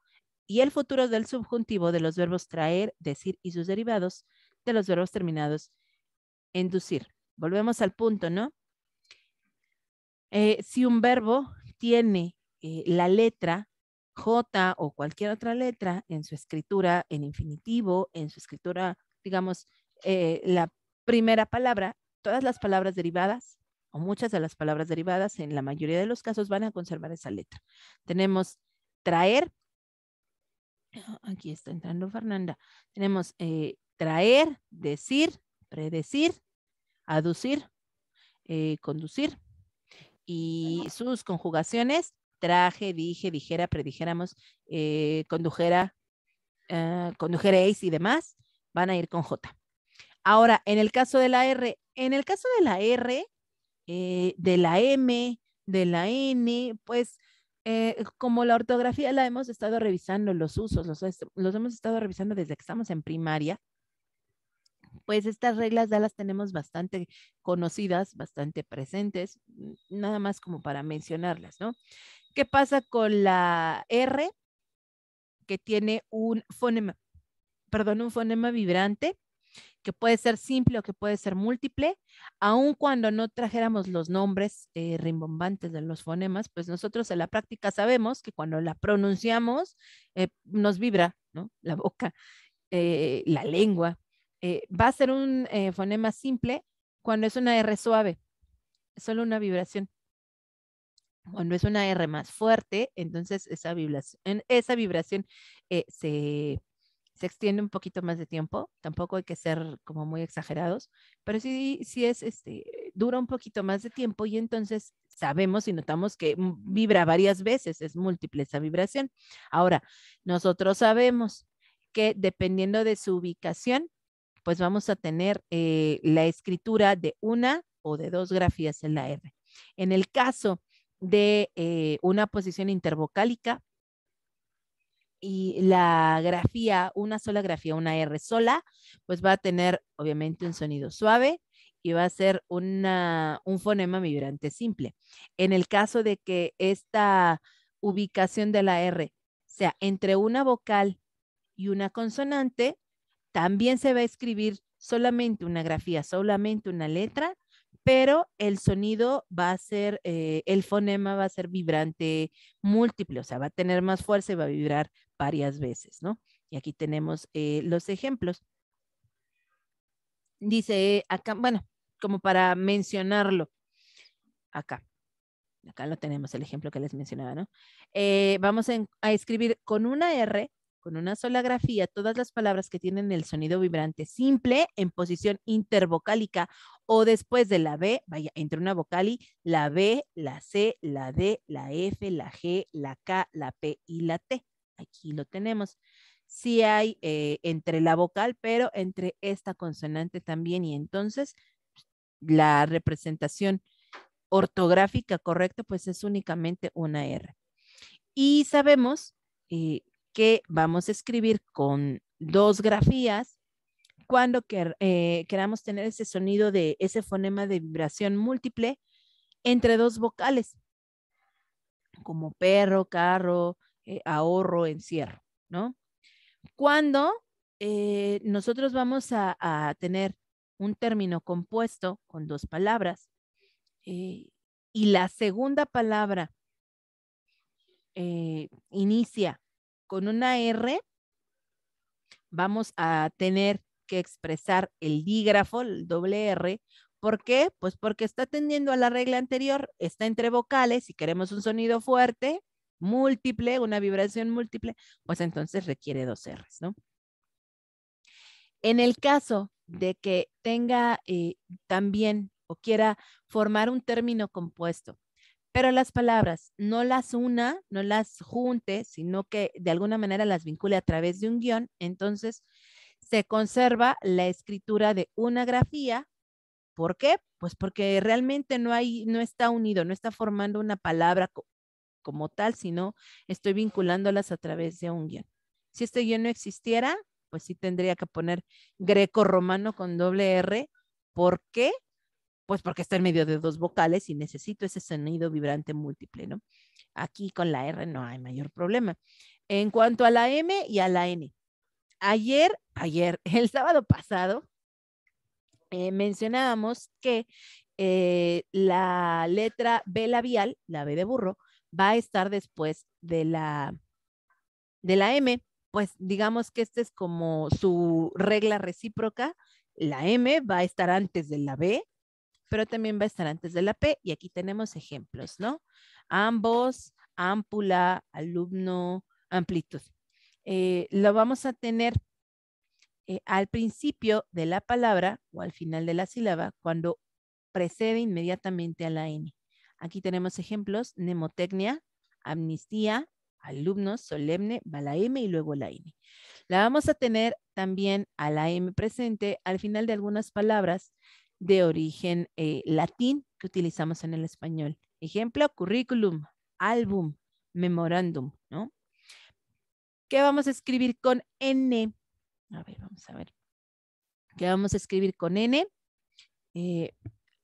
y el futuro del subjuntivo de los verbos traer, decir y sus derivados de los verbos terminados en ducir. Volvemos al punto, ¿no? Si un verbo tiene la letra J o cualquier otra letra en su escritura en infinitivo, en su escritura, digamos, la primera palabra, todas las palabras derivadas o muchas de las palabras derivadas en la mayoría de los casos van a conservar esa letra. Tenemos traer, aquí está entrando Fernanda, tenemos traer, decir, predecir, aducir, conducir y sus conjugaciones, traje, dije, dijera, predijéramos, condujera, condujeréis y demás, van a ir con J. Ahora, en el caso de la R, de la M, de la N, pues como la ortografía la hemos estado revisando, los usos, los hemos estado revisando desde que estamos en primaria, pues estas reglas ya las tenemos bastante conocidas, bastante presentes, nada más como para mencionarlas, ¿no? ¿Qué pasa con la R que tiene un fonema vibrante, que puede ser simple o que puede ser múltiple, aun cuando no trajéramos los nombres rimbombantes de los fonemas, pues nosotros en la práctica sabemos que cuando la pronunciamos nos vibra, ¿no? La boca, la lengua. Va a ser un fonema simple cuando es una R suave, solo una vibración. Cuando es una R más fuerte, entonces esa vibración se extiende un poquito más de tiempo. Tampoco hay que ser como muy exagerados, pero sí es, dura un poquito más de tiempo y entonces sabemos y notamos que vibra varias veces, es múltiple esa vibración. Ahora, nosotros sabemos que dependiendo de su ubicación, pues vamos a tener la escritura de una o de dos grafías en la R. En el caso de una posición intervocálica y la grafía, una sola grafía, una R sola, pues va a tener obviamente un sonido suave y va a ser un fonema vibrante simple. En el caso de que esta ubicación de la R sea entre una vocal y una consonante, también se va a escribir solamente una grafía, solamente una letra, pero el sonido va a ser, el fonema va a ser vibrante múltiple, o sea, va a tener más fuerza y va a vibrar varias veces, ¿no? Y aquí tenemos los ejemplos. Dice acá, bueno, como para mencionarlo, acá lo tenemos, el ejemplo que les mencionaba, ¿no? Vamos a escribir con una R, con una sola grafía, todas las palabras que tienen el sonido vibrante simple en posición intervocálica o después de la B, vaya, entre una vocal y la B, la C, la D, la F, la G, la K, la P y la T. Aquí lo tenemos. Sí hay entre la vocal, pero entre esta consonante también y entonces la representación ortográfica correcta, pues es únicamente una R. Y sabemos que vamos a escribir con dos grafías cuando queramos tener ese sonido de ese fonema de vibración múltiple entre dos vocales, como perro, carro, ahorro, encierro, ¿no? Cuando nosotros vamos a tener un término compuesto con dos palabras, y la segunda palabra inicia con una R, vamos a tener que expresar el dígrafo, el doble R. ¿Por qué? Pues porque está atendiendo a la regla anterior, está entre vocales, si queremos un sonido fuerte, múltiple, una vibración múltiple, pues entonces requiere dos R's, ¿no? En el caso de que tenga también o quiera formar un término compuesto, pero las palabras no las no las junte, sino que de alguna manera las vincule a través de un guión, entonces se conserva la escritura de una grafía. ¿Por qué? Pues porque realmente no está unido, no está formando una palabra como tal, sino estoy vinculándolas a través de un guión. Si este guión no existiera, pues sí tendría que poner greco-romano con doble R. ¿Por qué? Pues porque está en medio de dos vocales y necesito ese sonido vibrante múltiple, ¿no? Aquí con la R no hay mayor problema. En cuanto a la M y a la N. Ayer, el sábado pasado, mencionábamos que la letra B labial, la B de burro, va a estar después de la M. Pues digamos que esta es como su regla recíproca. La M va a estar antes de la B, pero también va a estar antes de la P. Y aquí tenemos ejemplos, ¿no? Ambos, ámpula, alumno, amplitud. Lo vamos a tener al principio de la palabra o al final de la sílaba cuando precede inmediatamente a la N. Aquí tenemos ejemplos: mnemotecnia, amnistía, alumnos, solemne, va la M y luego la N. La vamos a tener también a la M presente al final de algunas palabras de origen latín que utilizamos en el español. Ejemplo: currículum, álbum, memorándum, ¿no? ¿Qué vamos a escribir con N? A ver, vamos a ver. ¿Qué vamos a escribir con N?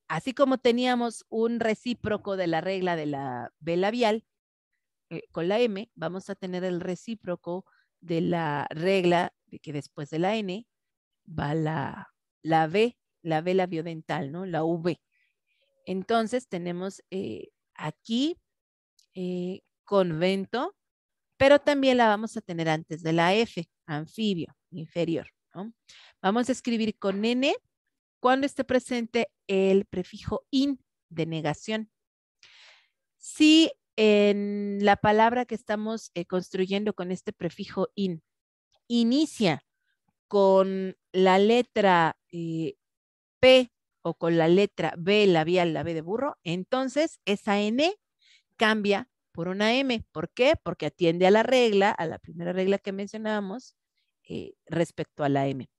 Así como teníamos un recíproco de la regla de la B labial, con la M, vamos a tener el recíproco de la regla de que después de la N va la B labiodental, ¿no? La V. Entonces tenemos aquí convento, pero también la vamos a tener antes de la F, anfibio, inferior, ¿no? Vamos a escribir con N cuando esté presente el prefijo in de negación. Si en la palabra que estamos construyendo con este prefijo in inicia con la letra P o con la letra B labial, la B de burro, entonces esa N cambia por una M. ¿Por qué? Porque atiende a la regla, a la primera regla que mencionábamos respecto a la M.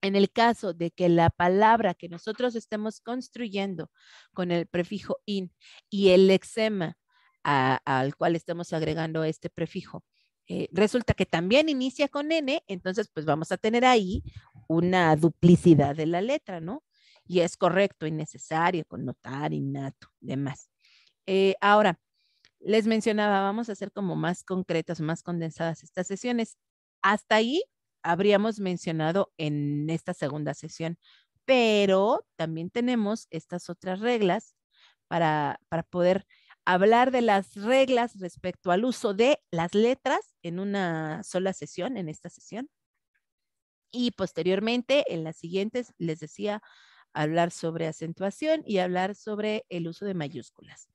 En el caso de que la palabra que nosotros estemos construyendo con el prefijo in y el lexema al cual estamos agregando este prefijo, resulta que también inicia con N, entonces pues vamos a tener ahí una duplicidad de la letra, ¿no? Y es correcto y necesario connotar, innato, demás. Ahora, les mencionaba, vamos a hacer como más concretas, más condensadas estas sesiones. Hasta ahí habríamos mencionado en esta segunda sesión, pero también tenemos estas otras reglas para poder hablar de las reglas respecto al uso de las letras en una sola sesión, en esta sesión. Y posteriormente, en las siguientes, les decía, hablar sobre acentuación y hablar sobre el uso de mayúsculas.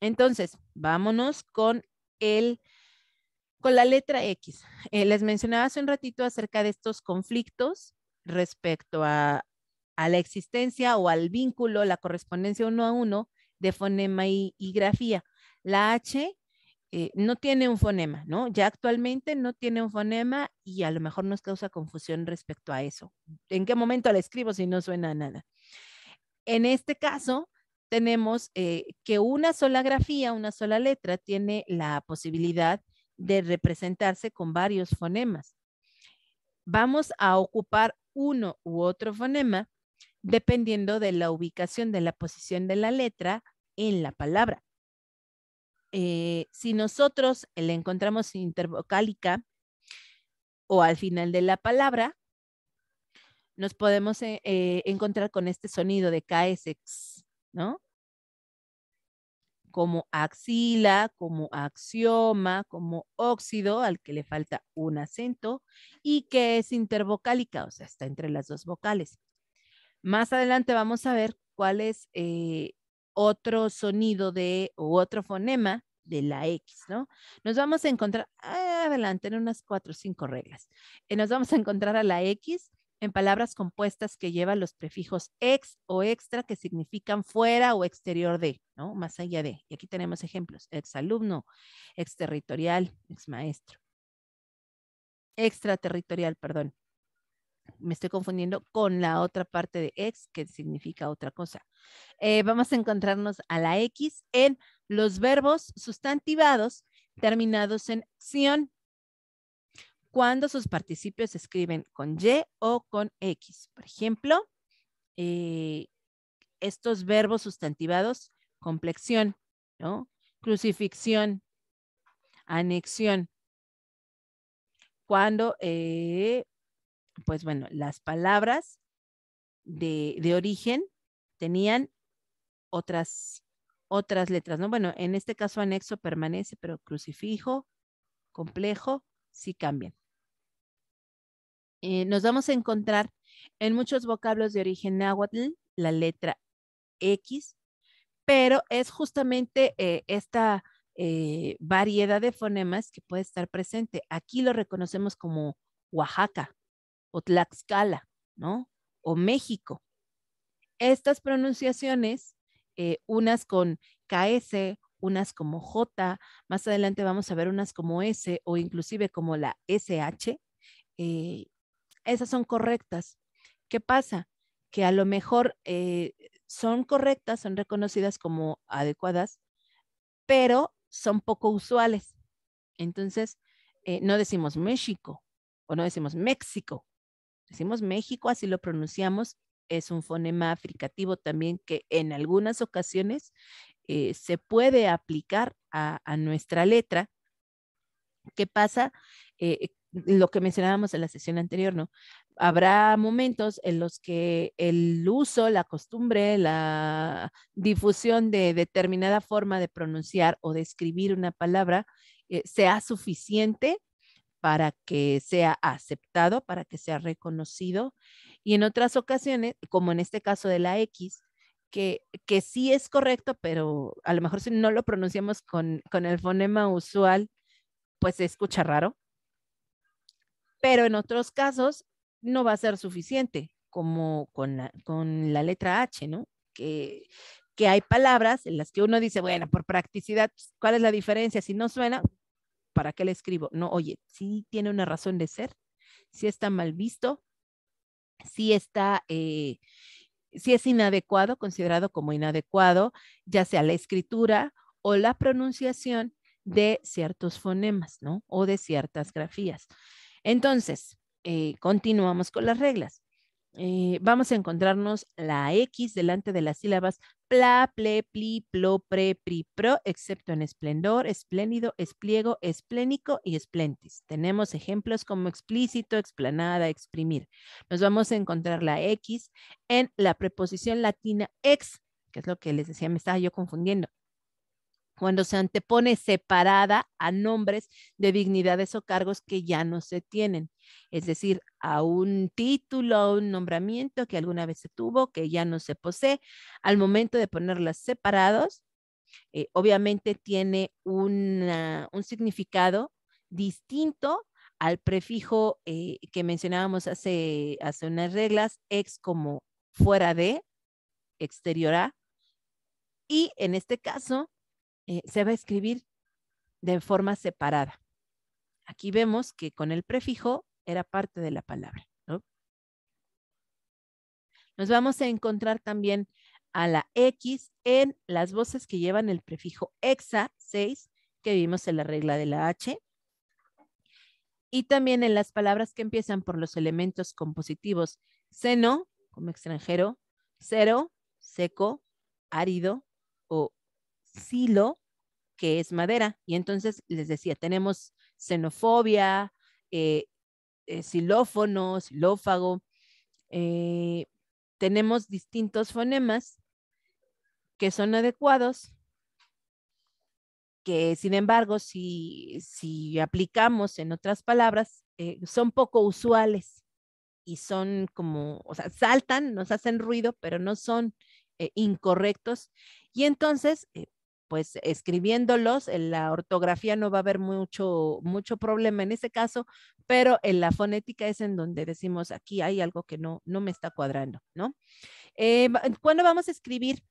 Entonces, vámonos con la letra X. Les mencionaba hace un ratito acerca de estos conflictos respecto a la existencia o al vínculo, la correspondencia uno a uno de fonema y grafía. La H no tiene un fonema, ¿no? Ya actualmente no tiene un fonema y a lo mejor nos causa confusión respecto a eso. ¿En qué momento la escribo si no suena a nada? En este caso, tenemos que una sola grafía, una sola letra, tiene la posibilidad de representarse con varios fonemas. Vamos a ocupar uno u otro fonema dependiendo de la ubicación de la posición de la letra en la palabra. Si nosotros la encontramos intervocálica o al final de la palabra, nos podemos encontrar con este sonido de KS, ¿no? Como axila, como axioma, como óxido, al que le falta un acento, y que es intervocálica, o sea, está entre las dos vocales. Más adelante vamos a ver cuál es otro sonido o otro fonema de la X, ¿no? Nos vamos a encontrar, adelante, en unas 4 o 5 reglas. Nos vamos a encontrar a la X en palabras compuestas que llevan los prefijos ex o extra, que significan fuera o exterior de, ¿no? Más allá de. Y aquí tenemos ejemplos: exalumno, exterritorial, exmaestro. Extraterritorial, perdón. Me estoy confundiendo con la otra parte de ex, que significa otra cosa. Vamos a encontrarnos a la X en los verbos sustantivados terminados en ción, cuando sus participios se escriben con Y o con X. Por ejemplo, estos verbos sustantivados, complexión, ¿no? Crucifixión, anexión, cuando, pues bueno, las palabras de origen tenían otras letras, ¿no? Bueno, en este caso anexo permanece, pero crucifijo, complejo, sí cambian. Nos vamos a encontrar en muchos vocablos de origen náhuatl la letra X, pero es justamente esta variedad de fonemas que puede estar presente. Aquí lo reconocemos como Oaxaca o Tlaxcala, ¿no? O México. Estas pronunciaciones, unas con KS, unas como J, más adelante vamos a ver unas como S o inclusive como la SH, esas son correctas. ¿Qué pasa? Que a lo mejor son correctas, son reconocidas como adecuadas, pero son poco usuales. Entonces, no decimos México o no decimos México, decimos México, así lo pronunciamos. Es un fonema fricativo también que en algunas ocasiones se puede aplicar a nuestra letra. ¿Qué pasa? Lo que mencionábamos en la sesión anterior, ¿no? Habrá momentos en los que el uso, la costumbre, la difusión de determinada forma de pronunciar o de escribir una palabra sea suficiente para que sea aceptado, para que sea reconocido. Y en otras ocasiones, como en este caso de la X, que sí es correcto, pero a lo mejor si no lo pronunciamos con el fonema usual, pues se escucha raro. Pero en otros casos no va a ser suficiente, como con la letra H, ¿no? Que hay palabras en las que uno dice, bueno, por practicidad, ¿cuál es la diferencia? Si no suena, ¿para qué le escribo? No, oye, sí tiene una razón de ser, sí está mal visto, sí está, sí es inadecuado, considerado como inadecuado, ya sea la escritura o la pronunciación de ciertos fonemas, ¿no? O de ciertas grafías. Entonces, continuamos con las reglas. Vamos a encontrarnos la X delante de las sílabas pla, ple, pli, plo, pre, pri, pro, excepto en esplendor, espléndido, espliego, esplénico y esplentis. Tenemos ejemplos como explícito, explanada, exprimir. Nos vamos a encontrar la X en la preposición latina ex, que es lo que les decía, me estaba yo confundiendo, cuando se antepone separada a nombres de dignidades o cargos que ya no se tienen, es decir, a un título, a un nombramiento que alguna vez se tuvo, que ya no se posee. Al momento de ponerlas separados, obviamente tiene un significado distinto al prefijo que mencionábamos hace unas reglas, ex como fuera de, exterior a, y en este caso se va a escribir de forma separada. Aquí vemos que con el prefijo era parte de la palabra, ¿no? Nos vamos a encontrar también a la X en las voces que llevan el prefijo exa, 6, que vimos en la regla de la H, y también en las palabras que empiezan por los elementos compositivos seno, como extranjero, cero, seco, árido, o silo, que es madera. Y entonces les decía, tenemos xenofobia, xilófono, xilófago. Tenemos distintos fonemas que son adecuados, que sin embargo, si aplicamos en otras palabras, son poco usuales y son como, o sea, saltan, nos hacen ruido, pero no son incorrectos. Y entonces, pues escribiéndolos, en la ortografía no va a haber mucho problema en ese caso, pero en la fonética es en donde decimos, aquí hay algo que no me está cuadrando, ¿no? ¿Cuándo vamos a escribir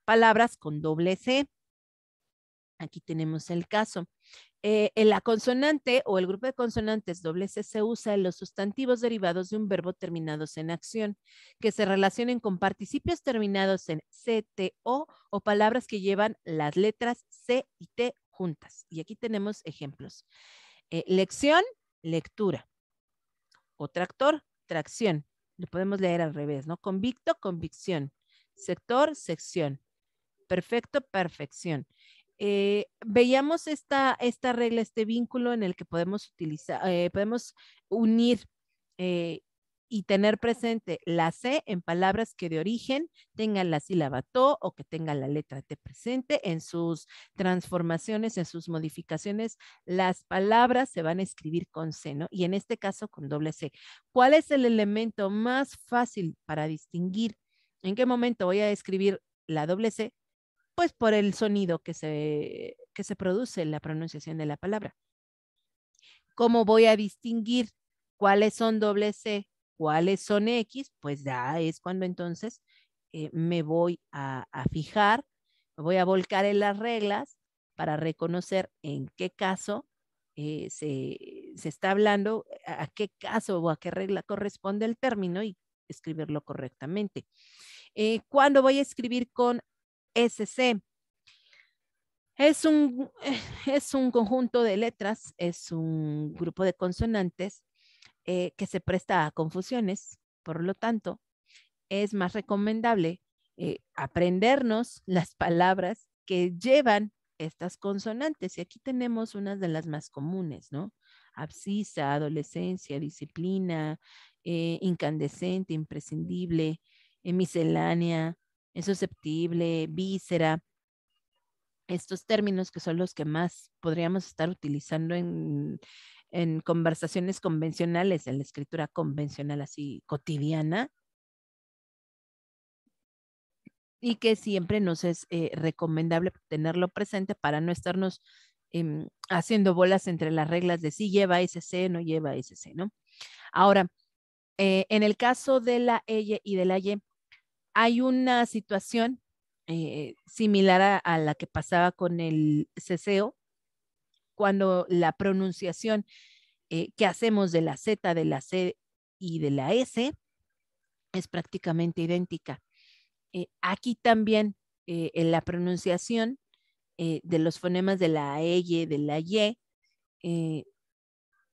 palabras con doble C? Aquí tenemos el caso. En la consonante o el grupo de consonantes doble C se usa en los sustantivos derivados de un verbo terminados en acción, que se relacionen con participios terminados en CTO o palabras que llevan las letras C y T juntas. Y aquí tenemos ejemplos. Lección, lectura. O tractor, tracción. Lo podemos leer al revés, ¿no? Convicto, convicción. Sector, sección. Perfecto, perfección. veíamos esta regla, este vínculo en el que podemos utilizar, podemos unir y tener presente la C en palabras que de origen tengan la sílaba to o que tengan la letra T presente. En sus transformaciones, en sus modificaciones, las palabras se van a escribir con C, ¿no? Y en este caso con doble C. ¿Cuál es el elemento más fácil para distinguir en qué momento voy a escribir la doble C? Pues por el sonido que se produce en la pronunciación de la palabra. ¿Cómo voy a distinguir cuáles son doble C, cuáles son X? Pues ya es cuando entonces me voy a fijar, me voy a volcar en las reglas para reconocer en qué caso se está hablando, a qué caso o a qué regla corresponde el término y escribirlo correctamente. ¿Cuándo voy a escribir con SC? Es un conjunto de letras, es un grupo de consonantes que se presta a confusiones. Por lo tanto, es más recomendable aprendernos las palabras que llevan estas consonantes. Y aquí tenemos unas de las más comunes, ¿no? Abscisa, adolescencia, disciplina, incandescente, imprescindible, miscelánea, susceptible, víscera. Estos términos que son los que más podríamos estar utilizando en conversaciones convencionales, en la escritura convencional así cotidiana, y que siempre nos es recomendable tenerlo presente para no estarnos haciendo bolas entre las reglas de si lleva SC, no lleva SC, ¿no? Ahora, en el caso de la ella y de la Y, hay una situación similar a la que pasaba con el ceseo, cuando la pronunciación que hacemos de la Z, de la C y de la S es prácticamente idéntica. Aquí también en la pronunciación de los fonemas de la E, de la Y,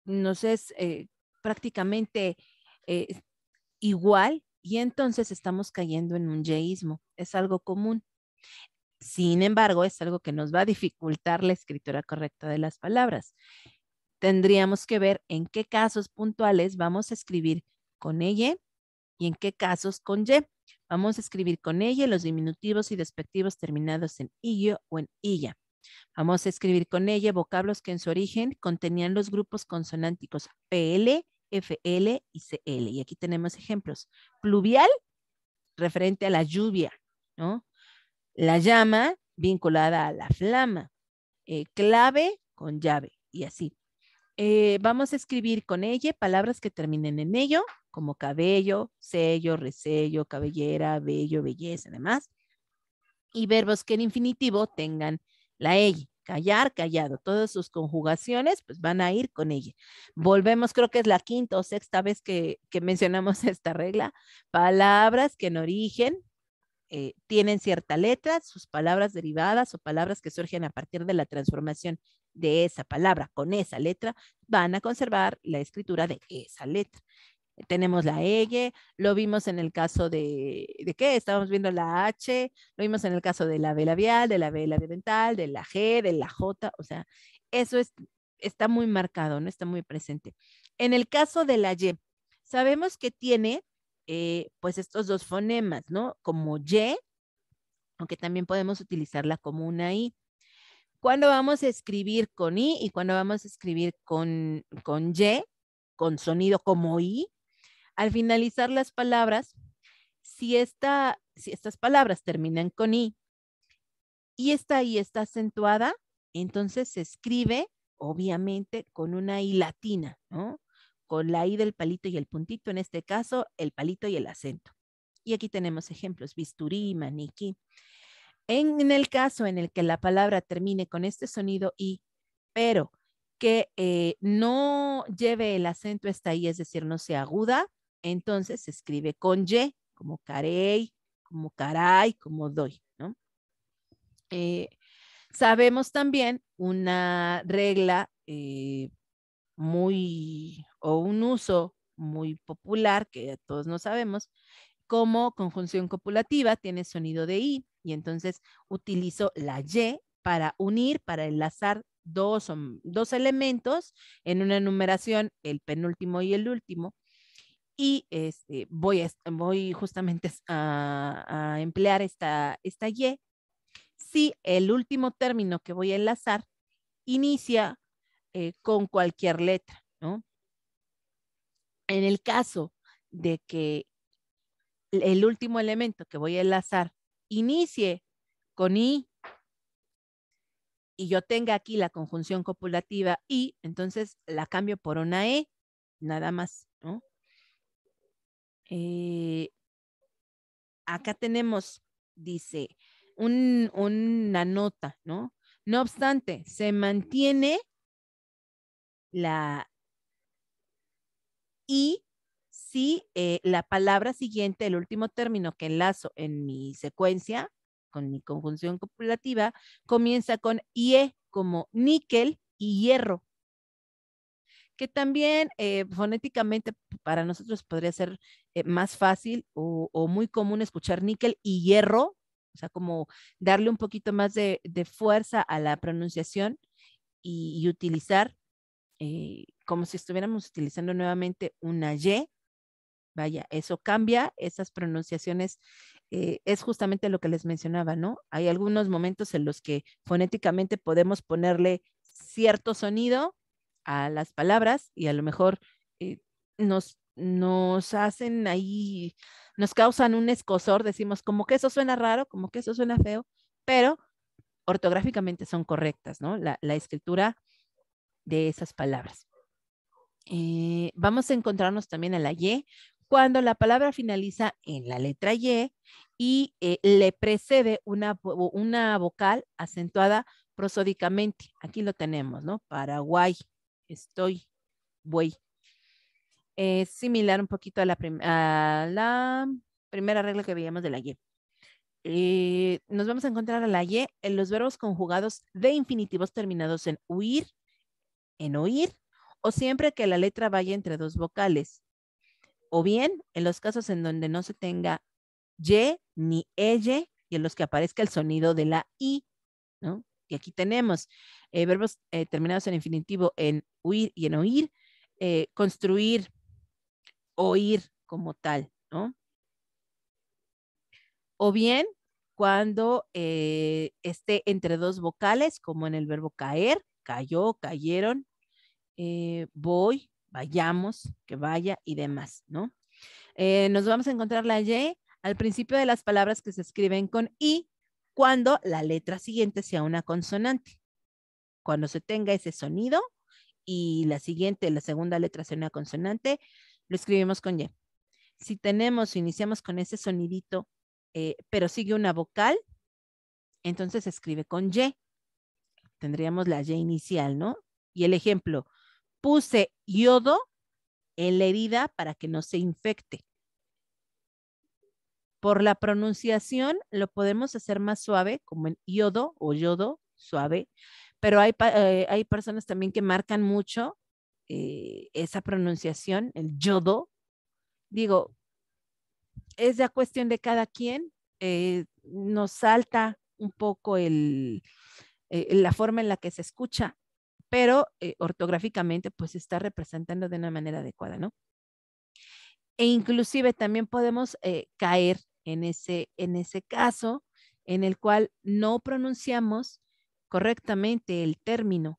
nos es prácticamente eh, igual y entonces estamos cayendo en un yeísmo. Es algo común. Sin embargo, es algo que nos va a dificultar la escritura correcta de las palabras. Tendríamos que ver en qué casos puntuales vamos a escribir con ella y en qué casos con Y. Vamos a escribir con ella los diminutivos y despectivos terminados en illo o en illa. Vamos a escribir con ella vocablos que en su origen contenían los grupos consonánticos PL, FL y CL. Y aquí tenemos ejemplos. Pluvial, referente a la lluvia, ¿no? La llama, vinculada a la flama. Clave con llave y así. Vamos a escribir con ella palabras que terminen en ello, como cabello, sello, resello, cabellera, bello, belleza, además. Y verbos que en infinitivo tengan la ella. Callar, callado. Todas sus conjugaciones pues van a ir con ella. Volvemos, creo que es la quinta o sexta vez que mencionamos esta regla. Palabras que en origen tienen cierta letra, sus palabras derivadas o palabras que surgen a partir de la transformación de esa palabra con esa letra, van a conservar la escritura de esa letra. Tenemos la ella, lo vimos en el caso ¿de qué? Estábamos viendo la H, lo vimos en el caso de la B labial, de la B labiodental, de la G, de la J, o sea, eso está muy marcado, ¿no? Está muy presente. En el caso de la Y, sabemos que tiene pues estos dos fonemas, ¿no? Como Y, aunque también podemos utilizarla como una I. ¿Cuándo vamos a escribir con I y cuándo vamos a escribir con Y, con sonido como I? Al finalizar las palabras, si estas palabras terminan con I y esta I está acentuada, entonces se escribe, obviamente, con una I latina, ¿no? Con la I del palito y el puntito, en este caso, el palito y el acento. Y aquí tenemos ejemplos, bisturí, maniquí. En el caso en el que la palabra termine con este sonido I, pero que no lleve el acento esta I, es decir, no sea aguda, entonces se escribe con Y, como carey, como caray, como doy, ¿no? Sabemos también una regla o un uso muy popular que todos no sabemos, como conjunción copulativa tiene sonido de I y entonces utilizo la Y para unir, para enlazar dos elementos en una enumeración, el penúltimo y el último. Y voy justamente a emplear esta Y si el último término que voy a enlazar inicia con cualquier letra, ¿no? En el caso de que el último elemento que voy a enlazar inicie con I y yo tenga aquí la conjunción copulativa I, entonces la cambio por una E, nada más, ¿no? Acá tenemos, dice, una nota, ¿no? No obstante, se mantiene la I si la palabra siguiente, el último término que enlazo en mi secuencia, con mi conjunción copulativa, comienza con IE, como níquel y hierro, que también fonéticamente para nosotros podría ser más fácil o muy común escuchar níquel y hierro, o sea, como darle un poquito más de fuerza a la pronunciación y utilizar como si estuviéramos utilizando nuevamente una Y. Vaya, eso cambia, esas pronunciaciones, es justamente lo que les mencionaba, ¿no? Hay algunos momentos en los que fonéticamente podemos ponerle cierto sonido a las palabras y a lo mejor nos hacen ahí, nos causan un escozor, decimos como que eso suena raro, como que eso suena feo, pero ortográficamente son correctas, ¿no? La escritura de esas palabras. Vamos a encontrarnos también a la Y cuando la palabra finaliza en la letra y le precede una vocal acentuada prosódicamente. Aquí lo tenemos, ¿no? Paraguay, estoy, voy. Es similar un poquito a la primera regla que veíamos de la Y. Nos vamos a encontrar a la Y en los verbos conjugados de infinitivos terminados en huir, en oír, o siempre que la letra vaya entre dos vocales. O bien, en los casos en donde no se tenga Y ni ella y en los que aparezca el sonido de la I, ¿no? Y aquí tenemos verbos terminados en infinitivo en huir y en oír, construir, oír como tal, ¿no? O bien, cuando esté entre dos vocales, como en el verbo caer, cayó, cayeron, voy, vayamos, que vaya y demás, ¿no? Nos vamos a encontrar la Y al principio de las palabras que se escriben con I cuando la letra siguiente sea una consonante. Cuando se tenga ese sonido y la siguiente, la segunda letra sea una consonante, lo escribimos con Y. Si tenemos, iniciamos con ese sonidito, pero sigue una vocal, entonces se escribe con Y. Tendríamos la Y inicial, ¿no? Y el ejemplo, puse yodo en la herida para que no se infecte. Por la pronunciación lo podemos hacer más suave, como en yodo o yodo, suave, pero hay personas también que marcan mucho esa pronunciación, el yodo. Digo, es ya cuestión de cada quien. Nos salta un poco la forma en la que se escucha, pero ortográficamente pues se está representando de una manera adecuada, ¿no? E inclusive también podemos caer en ese caso en el cual no pronunciamos correctamente el término,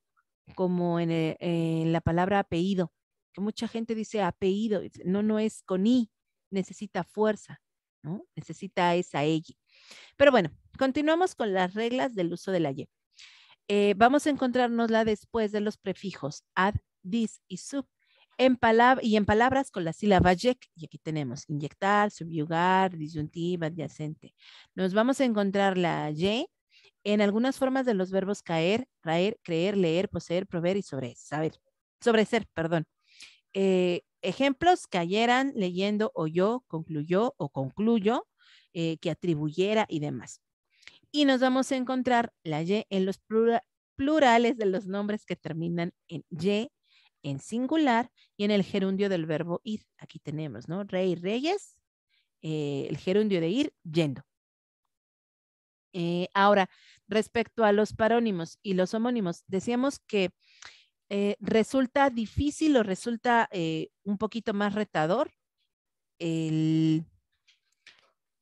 como en la palabra apellido, que mucha gente dice apellido, no, no es con I, necesita fuerza, ¿no? Necesita esa ella. Pero bueno, continuamos con las reglas del uso de la Y. Vamos a encontrárnosla después de los prefijos ad, dis y sub. Y en palabras con la sílaba yec, y aquí tenemos inyectar, subyugar, disyuntiva, adyacente. Nos vamos a encontrar la Y en algunas formas de los verbos caer, traer, creer, leer, poseer, proveer y sobreser, perdón. Ejemplos, cayeran, leyendo, oyó, concluyó o concluyo, que atribuyera y demás. Y nos vamos a encontrar la Y en los plurales de los nombres que terminan en Y, en singular y en el gerundio del verbo ir. Aquí tenemos, ¿no? Rey, reyes, el gerundio de ir, yendo. Ahora, Respecto a los parónimos y los homónimos, decíamos que resulta difícil o resulta un poquito más retador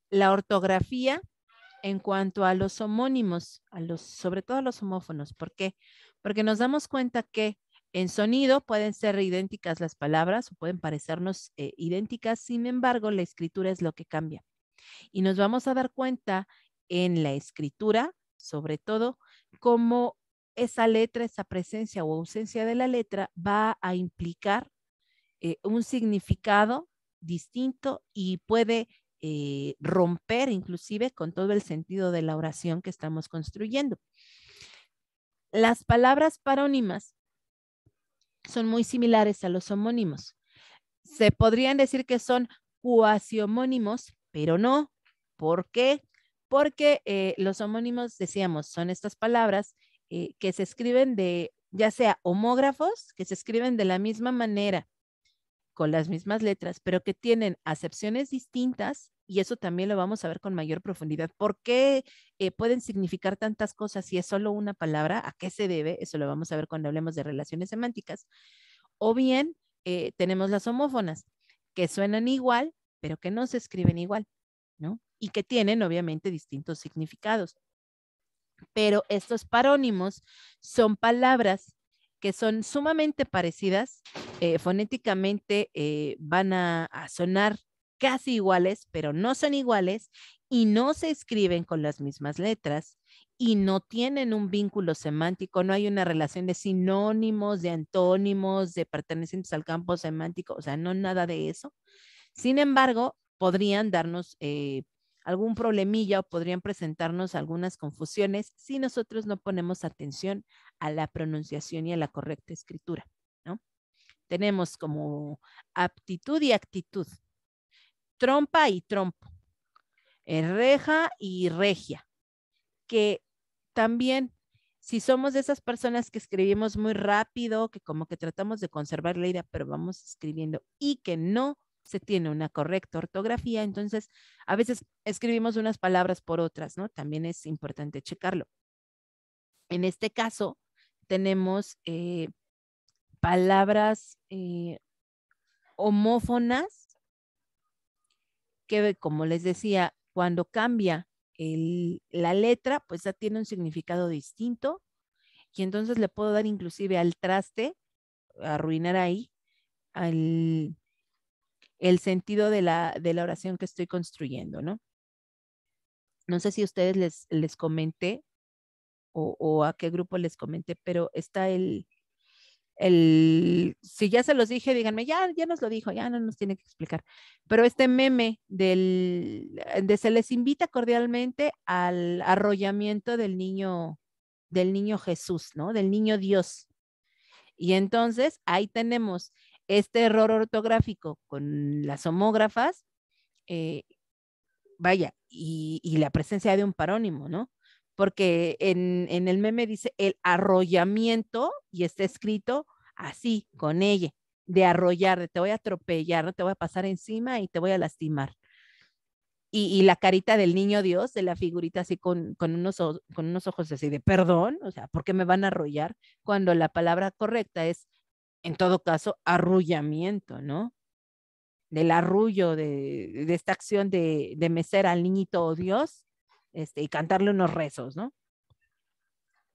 la ortografía en cuanto a los homónimos, sobre todo a los homófonos. ¿Por qué? Porque nos damos cuenta que en sonido pueden ser idénticas las palabras o pueden parecernos idénticas, sin embargo, la escritura es lo que cambia. Y nos vamos a dar cuenta en la escritura, sobre todo, cómo esa letra, esa presencia o ausencia de la letra va a implicar un significado distinto y puede romper inclusive con todo el sentido de la oración que estamos construyendo. Las palabras parónimas son muy similares a los homónimos. Se podrían decir que son cuasi homónimos, pero no. ¿Por qué? Porque los homónimos, decíamos, son estas palabras que se escriben de, ya sea homógrafos, que se escriben de la misma manera, con las mismas letras, pero que tienen acepciones distintas, y eso también lo vamos a ver con mayor profundidad. ¿Por qué pueden significar tantas cosas si es solo una palabra? ¿A qué se debe? Eso lo vamos a ver cuando hablemos de relaciones semánticas. O bien tenemos las homófonas, que suenan igual, pero que no se escriben igual, ¿no? Y que tienen obviamente distintos significados. Pero estos parónimos son palabras que son sumamente parecidas, fonéticamente van a sonar casi iguales, pero no son iguales y no se escriben con las mismas letras y no tienen un vínculo semántico, no hay una relación de sinónimos, de antónimos, de pertenecientes al campo semántico, o sea, no nada de eso. Sin embargo, podrían darnos algún problemilla o podrían presentarnos algunas confusiones si nosotros no ponemos atención a la pronunciación y a la correcta escritura, ¿no? Tenemos como aptitud y actitud, trompa y trompo, reja y regia, que también si somos de esas personas que escribimos muy rápido, que como que tratamos de conservar la idea, pero vamos escribiendo y que no se tiene una correcta ortografía, entonces a veces escribimos unas palabras por otras, ¿no? También es importante checarlo. En este caso, tenemos palabras homófonas que, como les decía, cuando cambia la letra, pues ya tiene un significado distinto y entonces le puedo dar inclusive al traste, arruinar ahí el sentido de la oración que estoy construyendo, ¿no? No sé si a ustedes les comenté o a qué grupo les comenté, pero está si ya se los dije, díganme, ya nos lo dijo, ya no nos tiene que explicar. Pero este meme de se les invita cordialmente al arrollamiento del niño Jesús, ¿no? Del niño Dios. Y entonces ahí tenemos este error ortográfico con las homógrafas, vaya, y la presencia de un parónimo, ¿no? Porque en el meme dice el arrollamiento y está escrito así, con ella, de arrollar, de te voy a atropellar, no te voy a pasar encima y te voy a lastimar. Y la carita del niño Dios, de la figurita así con unos ojos así de perdón, o sea, ¿por qué me van a arrollar? Cuando la palabra correcta es, en todo caso, arrullamiento, ¿no? Del arrullo, de esta acción de mecer al niñito Dios y cantarle unos rezos, ¿no?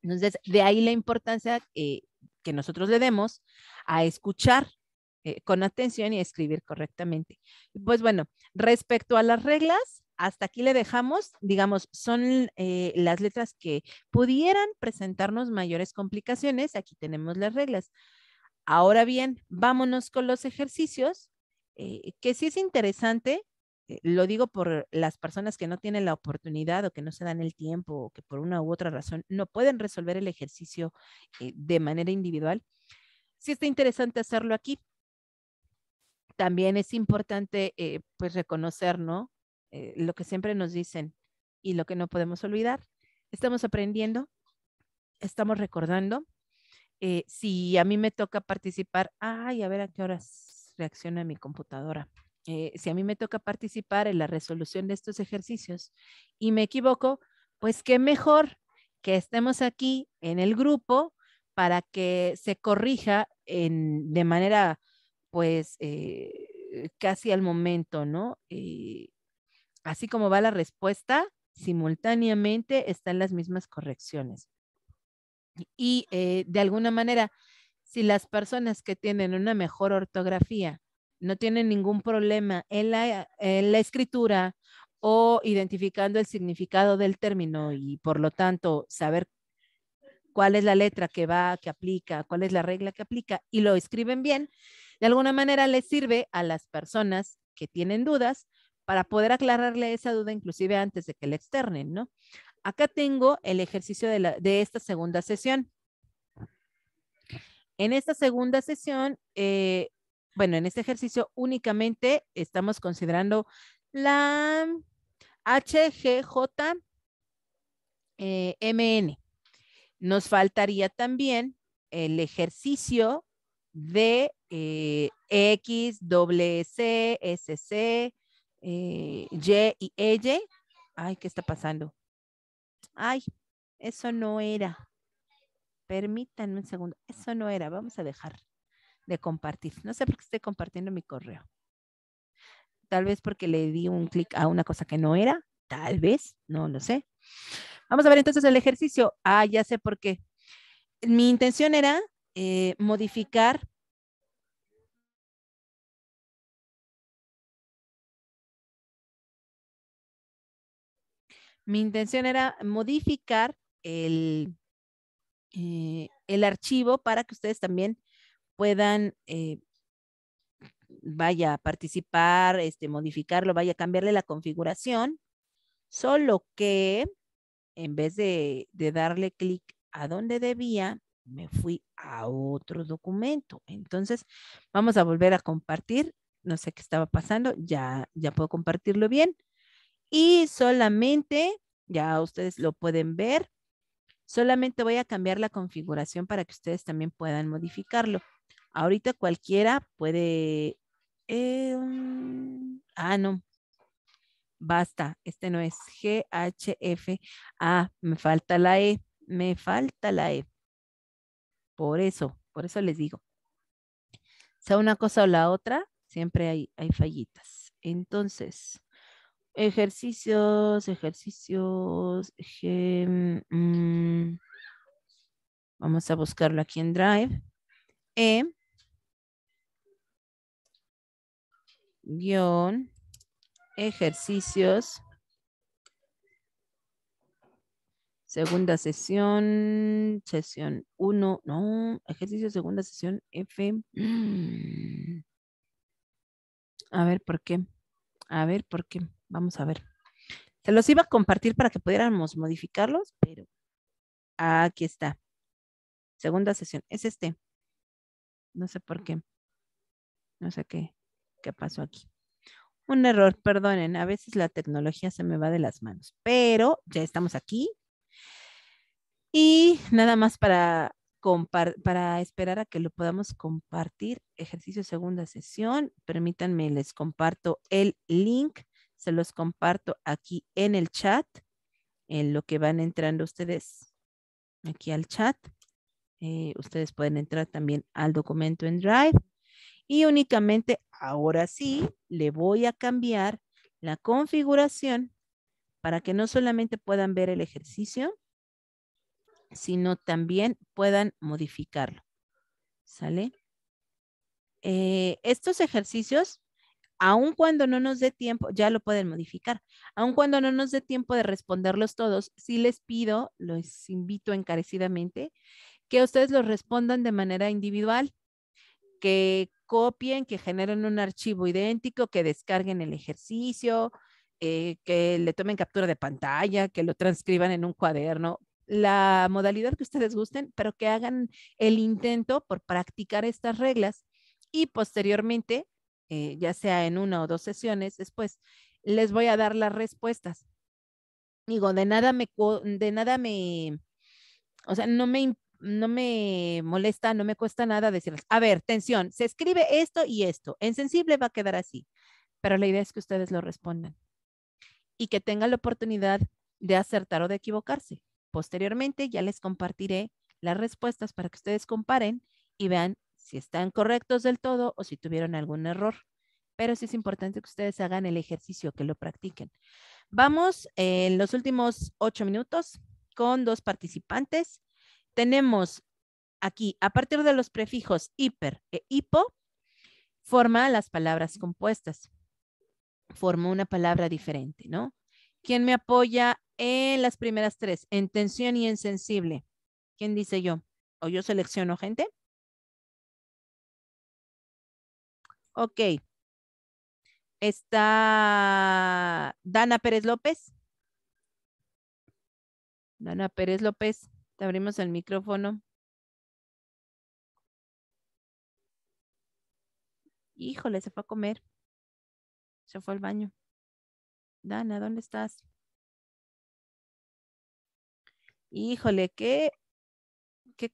Entonces, de ahí la importancia que nosotros le demos a escuchar con atención y a escribir correctamente. Pues bueno, respecto a las reglas, hasta aquí le dejamos, digamos, son las letras que pudieran presentarnos mayores complicaciones. Aquí tenemos las reglas. Ahora bien, vámonos con los ejercicios, que sí es interesante, lo digo por las personas que no tienen la oportunidad o que no se dan el tiempo o que por una u otra razón no pueden resolver el ejercicio de manera individual. Sí está interesante hacerlo aquí. También es importante pues reconocer, ¿no? Lo que siempre nos dicen y lo que no podemos olvidar. Estamos aprendiendo, estamos recordando. Si a mí me toca participar, ay, a ver a qué horas reacciona mi computadora. Si a mí me toca participar en la resolución de estos ejercicios y me equivoco, pues qué mejor que estemos aquí en el grupo para que se corrija de manera, pues, casi al momento, ¿no? Así como va la respuesta, simultáneamente están las mismas correcciones. Y de alguna manera, si las personas que tienen una mejor ortografía no tienen ningún problema en la escritura o identificando el significado del término y por lo tanto saber cuál es la letra que va, que aplica, cuál es la regla que aplica y lo escriben bien, de alguna manera les sirve a las personas que tienen dudas para poder aclararle esa duda inclusive antes de que la externen, ¿no? Acá tengo el ejercicio de esta segunda sesión. En esta segunda sesión, bueno, en este ejercicio únicamente estamos considerando la HGJMN. Nos faltaría también el ejercicio de X, C, SC, Y y Y. Ay, ¿qué está pasando? Ay, eso no era. Permítanme un segundo. Eso no era. Vamos a dejar de compartir. No sé por qué estoy compartiendo mi correo. Tal vez porque le di un clic a una cosa que no era. Tal vez, no lo sé. Vamos a ver entonces el ejercicio. Ah, ya sé por qué. Mi intención era modificar. Mi intención era modificar el archivo para que ustedes también puedan, vaya a participar, modificarlo, vaya a cambiarle la configuración, solo que en vez de darle clic a donde debía, me fui a otro documento. Entonces, vamos a volver a compartir. No sé qué estaba pasando, ya puedo compartirlo bien. Y solamente, ya ustedes lo pueden ver, solamente voy a cambiar la configuración para que ustedes también puedan modificarlo. Ahorita cualquiera puede... no, basta, este no es GHF. Ah, me falta la E, me falta la E. Por eso les digo, sea una cosa o la otra, siempre hay fallitas. Entonces, ejercicios. Vamos a buscarlo aquí en Drive. Guión, ejercicios. Segunda sesión 1, no, ejercicio segunda sesión F. A ver por qué, a ver por qué, vamos a ver. Se los iba a compartir para que pudiéramos modificarlos, pero aquí está. Segunda sesión, es este. No sé por qué, no sé qué pasó aquí. Un error, perdonen, a veces la tecnología se me va de las manos, pero ya estamos aquí. Y nada más para esperar a que lo podamos compartir. Ejercicio segunda sesión. Permítanme, les comparto el link. Se los comparto aquí en el chat, en lo que van entrando ustedes aquí al chat. Ustedes pueden entrar también al documento en Drive. Y únicamente, ahora sí, le voy a cambiar la configuración para que no solamente puedan ver el ejercicio, sino también puedan modificarlo. ¿Sale? Estos ejercicios, aun cuando no nos dé tiempo, ya lo pueden modificar. Aun cuando no nos dé tiempo de responderlos todos, sí les pido, los invito encarecidamente, que ustedes los respondan de manera individual, que copien, que generen un archivo idéntico, que descarguen el ejercicio, que le tomen captura de pantalla, que lo transcriban en un cuaderno, la modalidad que ustedes gusten, pero que hagan el intento por practicar estas reglas y posteriormente, ya sea en una o dos sesiones después, les voy a dar las respuestas. Digo, o sea, no me molesta, no me cuesta nada decirles, a ver, tensión, se escribe esto y esto. En sensible va a quedar así, pero la idea es que ustedes lo respondan y que tengan la oportunidad de acertar o de equivocarse. Posteriormente ya les compartiré las respuestas para que ustedes comparen y vean si están correctos del todo o si tuvieron algún error. Pero sí es importante que ustedes hagan el ejercicio, que lo practiquen. Vamos en los últimos 8 minutos con 2 participantes. Tenemos aquí, a partir de los prefijos hiper e hipo, forma las palabras compuestas. Forma una palabra diferente, ¿no? ¿Quién me apoya en las primeras 3? En tensión y en sensible. ¿Quién dice yo? ¿O yo selecciono gente? Ok. Está Dana Pérez López. Dana Pérez López, te abrimos el micrófono. Híjole, se fue a comer. Se fue al baño. Dana, ¿dónde estás? Híjole, qué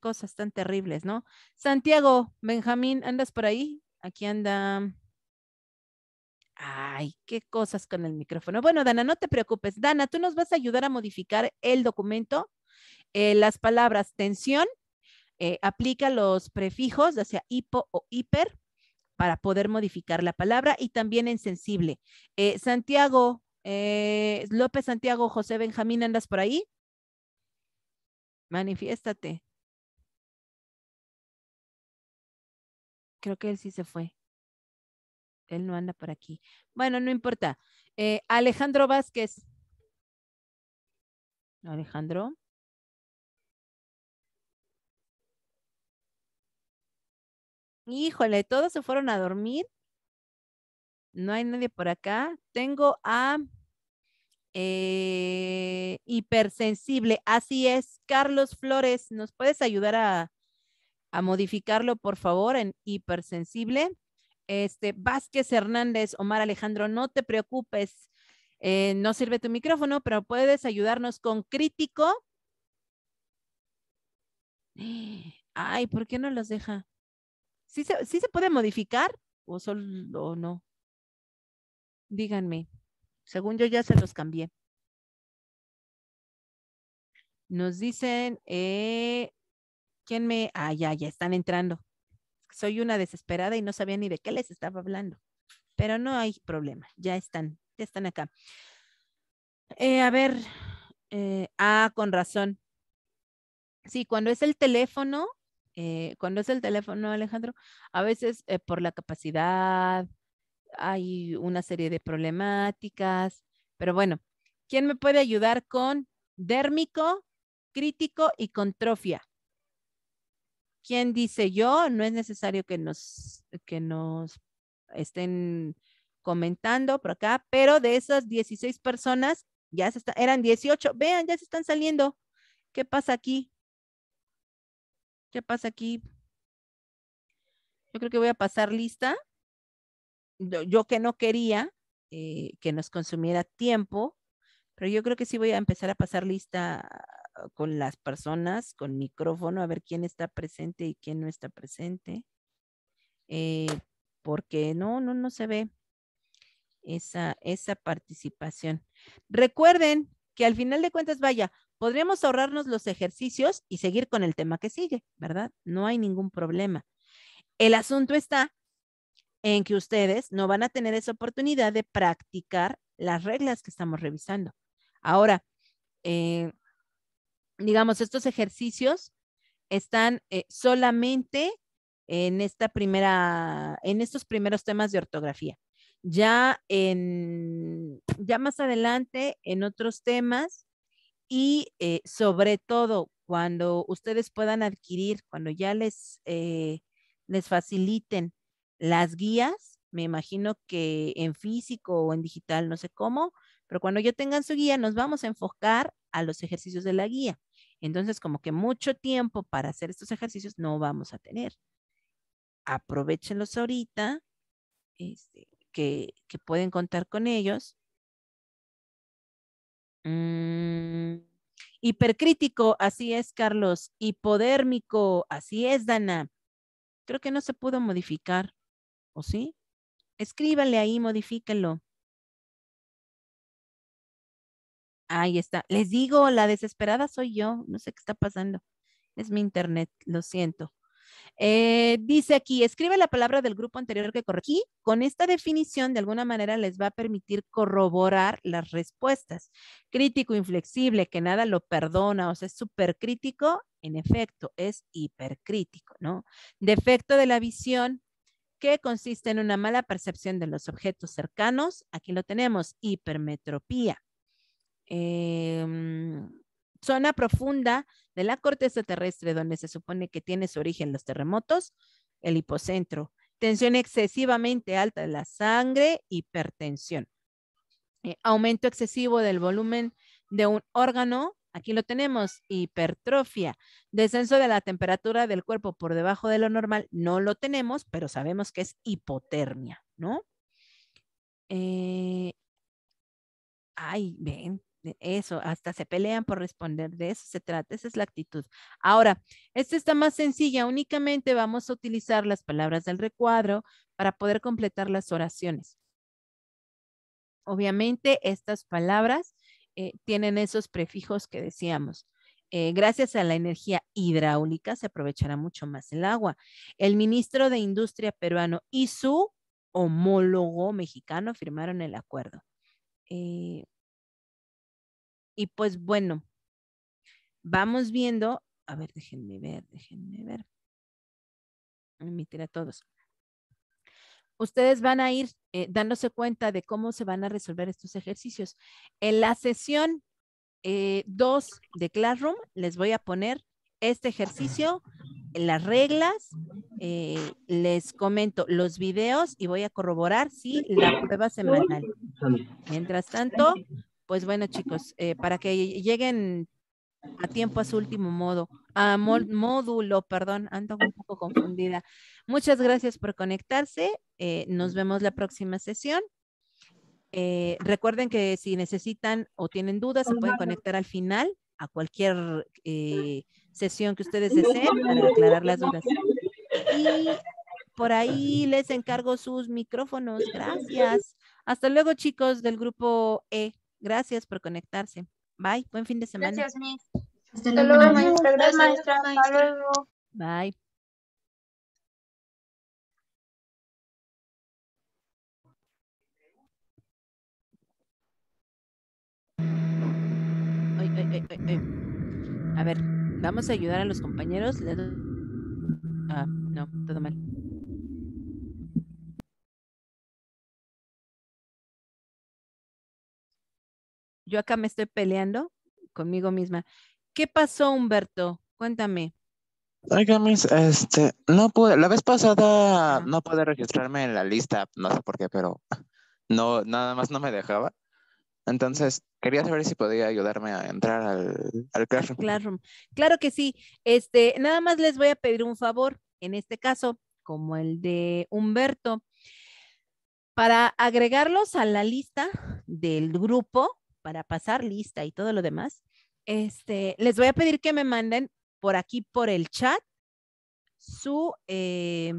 cosas tan terribles, ¿no? Santiago, Benjamín, ¿andas por ahí? Aquí anda. Ay, qué cosas con el micrófono. Bueno, Dana, no te preocupes. Dana, tú nos vas a ayudar a modificar el documento. Las palabras tensión, aplica los prefijos, ya sea hipo o hiper, para poder modificar la palabra y también en sensible. Santiago, López Santiago, José Benjamín, ¿andas por ahí? Manifiéstate. Creo que él sí se fue. Él no anda por aquí. Bueno, no importa. Alejandro Vázquez. Alejandro. Híjole, todos se fueron a dormir. No hay nadie por acá. Tengo a hipersensible. Así es. Carlos Flores, ¿nos puedes ayudar a modificarlo, por favor, en hipersensible? Vázquez Hernández, Omar Alejandro, no te preocupes. No sirve tu micrófono, pero puedes ayudarnos con crítico. Ay, ¿por qué no los deja? ¿Sí se puede modificar o solo o no? Díganme. Según yo ya se los cambié. Nos dicen, ¿quién me? Ah, ya están entrando. Soy una desesperada y no sabía ni de qué les estaba hablando. Pero no hay problema, ya están acá. A ver, con razón. Sí, cuando es el teléfono, Alejandro, a veces por la capacidad hay una serie de problemáticas, pero bueno, ¿quién me puede ayudar con dérmico, crítico y controfia? ¿Quién dice yo? No es necesario que nos estén comentando por acá, pero de esas 16 personas, eran 18, vean, ya se están saliendo. ¿Qué pasa aquí? ¿Qué pasa aquí? Yo creo que voy a pasar lista. Yo que no quería que nos consumiera tiempo, pero yo creo que sí voy a empezar a pasar lista con las personas, con micrófono, a ver quién está presente y quién no está presente, eh, porque no se ve esa participación. Recuerden que al final de cuentas, vaya, podríamos ahorrarnos los ejercicios y seguir con el tema que sigue, ¿verdad? No hay ningún problema. El asunto está en que ustedes no van a tener esa oportunidad de practicar las reglas que estamos revisando. Ahora, eh, digamos, estos ejercicios están solamente en estos primeros temas de ortografía. Ya más adelante en otros temas y sobre todo cuando ustedes puedan adquirir, cuando ya les faciliten las guías, me imagino que en físico o en digital, no sé cómo, pero cuando ya tengan su guía, nos vamos a enfocar a los ejercicios de la guía. Entonces, como que mucho tiempo para hacer estos ejercicios no vamos a tener. Aprovechenlos ahorita, que pueden contar con ellos. Mm, hipercrítico, así es, Carlos. Hipodérmico, así es, Dana. Creo que no se pudo modificar, ¿o sí? Escríbanle ahí, modifíquenlo. Ahí está. Les digo, la desesperada soy yo. No sé qué está pasando. Es mi internet, lo siento. Dice aquí, escribe la palabra del grupo anterior que corregí. Con esta definición, de alguna manera, les va a permitir corroborar las respuestas. Crítico, inflexible, que nada lo perdona, o sea, es súper crítico. En efecto, es hipercrítico, ¿no? Defecto de la visión, que consiste en una mala percepción de los objetos cercanos. Aquí lo tenemos, hipermetropía. Zona profunda de la corteza terrestre donde se supone que tiene su origen los terremotos, el hipocentro. Tensión excesivamente alta de la sangre, hipertensión. Aumento excesivo del volumen de un órgano, aquí lo tenemos, hipertrofia. Descenso de la temperatura del cuerpo por debajo de lo normal, no lo tenemos, pero sabemos que es hipotermia, ¿no? Ay, ven, eso, hasta se pelean por responder, de eso se trata, esa es la actitud. Ahora, esta está más sencilla, únicamente vamos a utilizar las palabras del recuadro para poder completar las oraciones. Obviamente, estas palabras tienen esos prefijos que decíamos. Gracias a la energía hidráulica se aprovechará mucho más el agua. El ministro de Industria peruano y su homólogo mexicano firmaron el acuerdo. Y pues bueno, vamos viendo, a ver, déjenme ver, emitir a todos. Ustedes van a ir dándose cuenta de cómo se van a resolver estos ejercicios. En la sesión 2 de Classroom les voy a poner este ejercicio, las reglas, les comento los videos y voy a corroborar si la prueba semanal. Mientras tanto, pues bueno chicos, para que lleguen a tiempo a su último módulo, perdón, ando un poco confundida. Muchas gracias por conectarse. Nos vemos la próxima sesión. Recuerden que si necesitan o tienen dudas, se pueden conectar al final a cualquier sesión que ustedes deseen para aclarar las dudas. Y por ahí les encargo sus micrófonos. Gracias. Hasta luego, chicos del grupo E. Gracias por conectarse. Bye. Buen fin de semana. Gracias, Miss. Hasta Hasta luego, luego, maestra. maestra. Gracias, Gracias, maestra. Hasta maestra. luego. Bye. Ay, ay, ay, ay, ay. A ver, vamos a ayudar a los compañeros. Ah, no, todo mal. Yo acá me estoy peleando conmigo misma. ¿Qué pasó, Humberto? Cuéntame. Oiga, Miss, no pude, la vez pasada Ah, no pude registrarme en la lista, no sé por qué, pero no, nada más no me dejaba. Entonces, quería saber si podía ayudarme a entrar al Classroom. Classroom. Claro que sí. Nada más les voy a pedir un favor. En este caso, como el de Humberto, para agregarlos a la lista del grupo, para pasar lista y todo lo demás, les voy a pedir que me manden por aquí, por el chat, su, ay,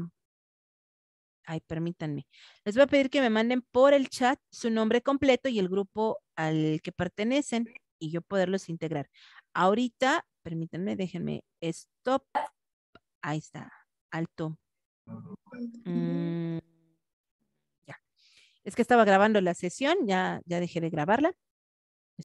permítanme, les voy a pedir que me manden por el chat su nombre completo y el grupo al que pertenecen y yo poderlos integrar. Ahorita, permítanme, déjenme, stop, ahí está, alto. Ya. Es que estaba grabando la sesión, ya dejé de grabarla.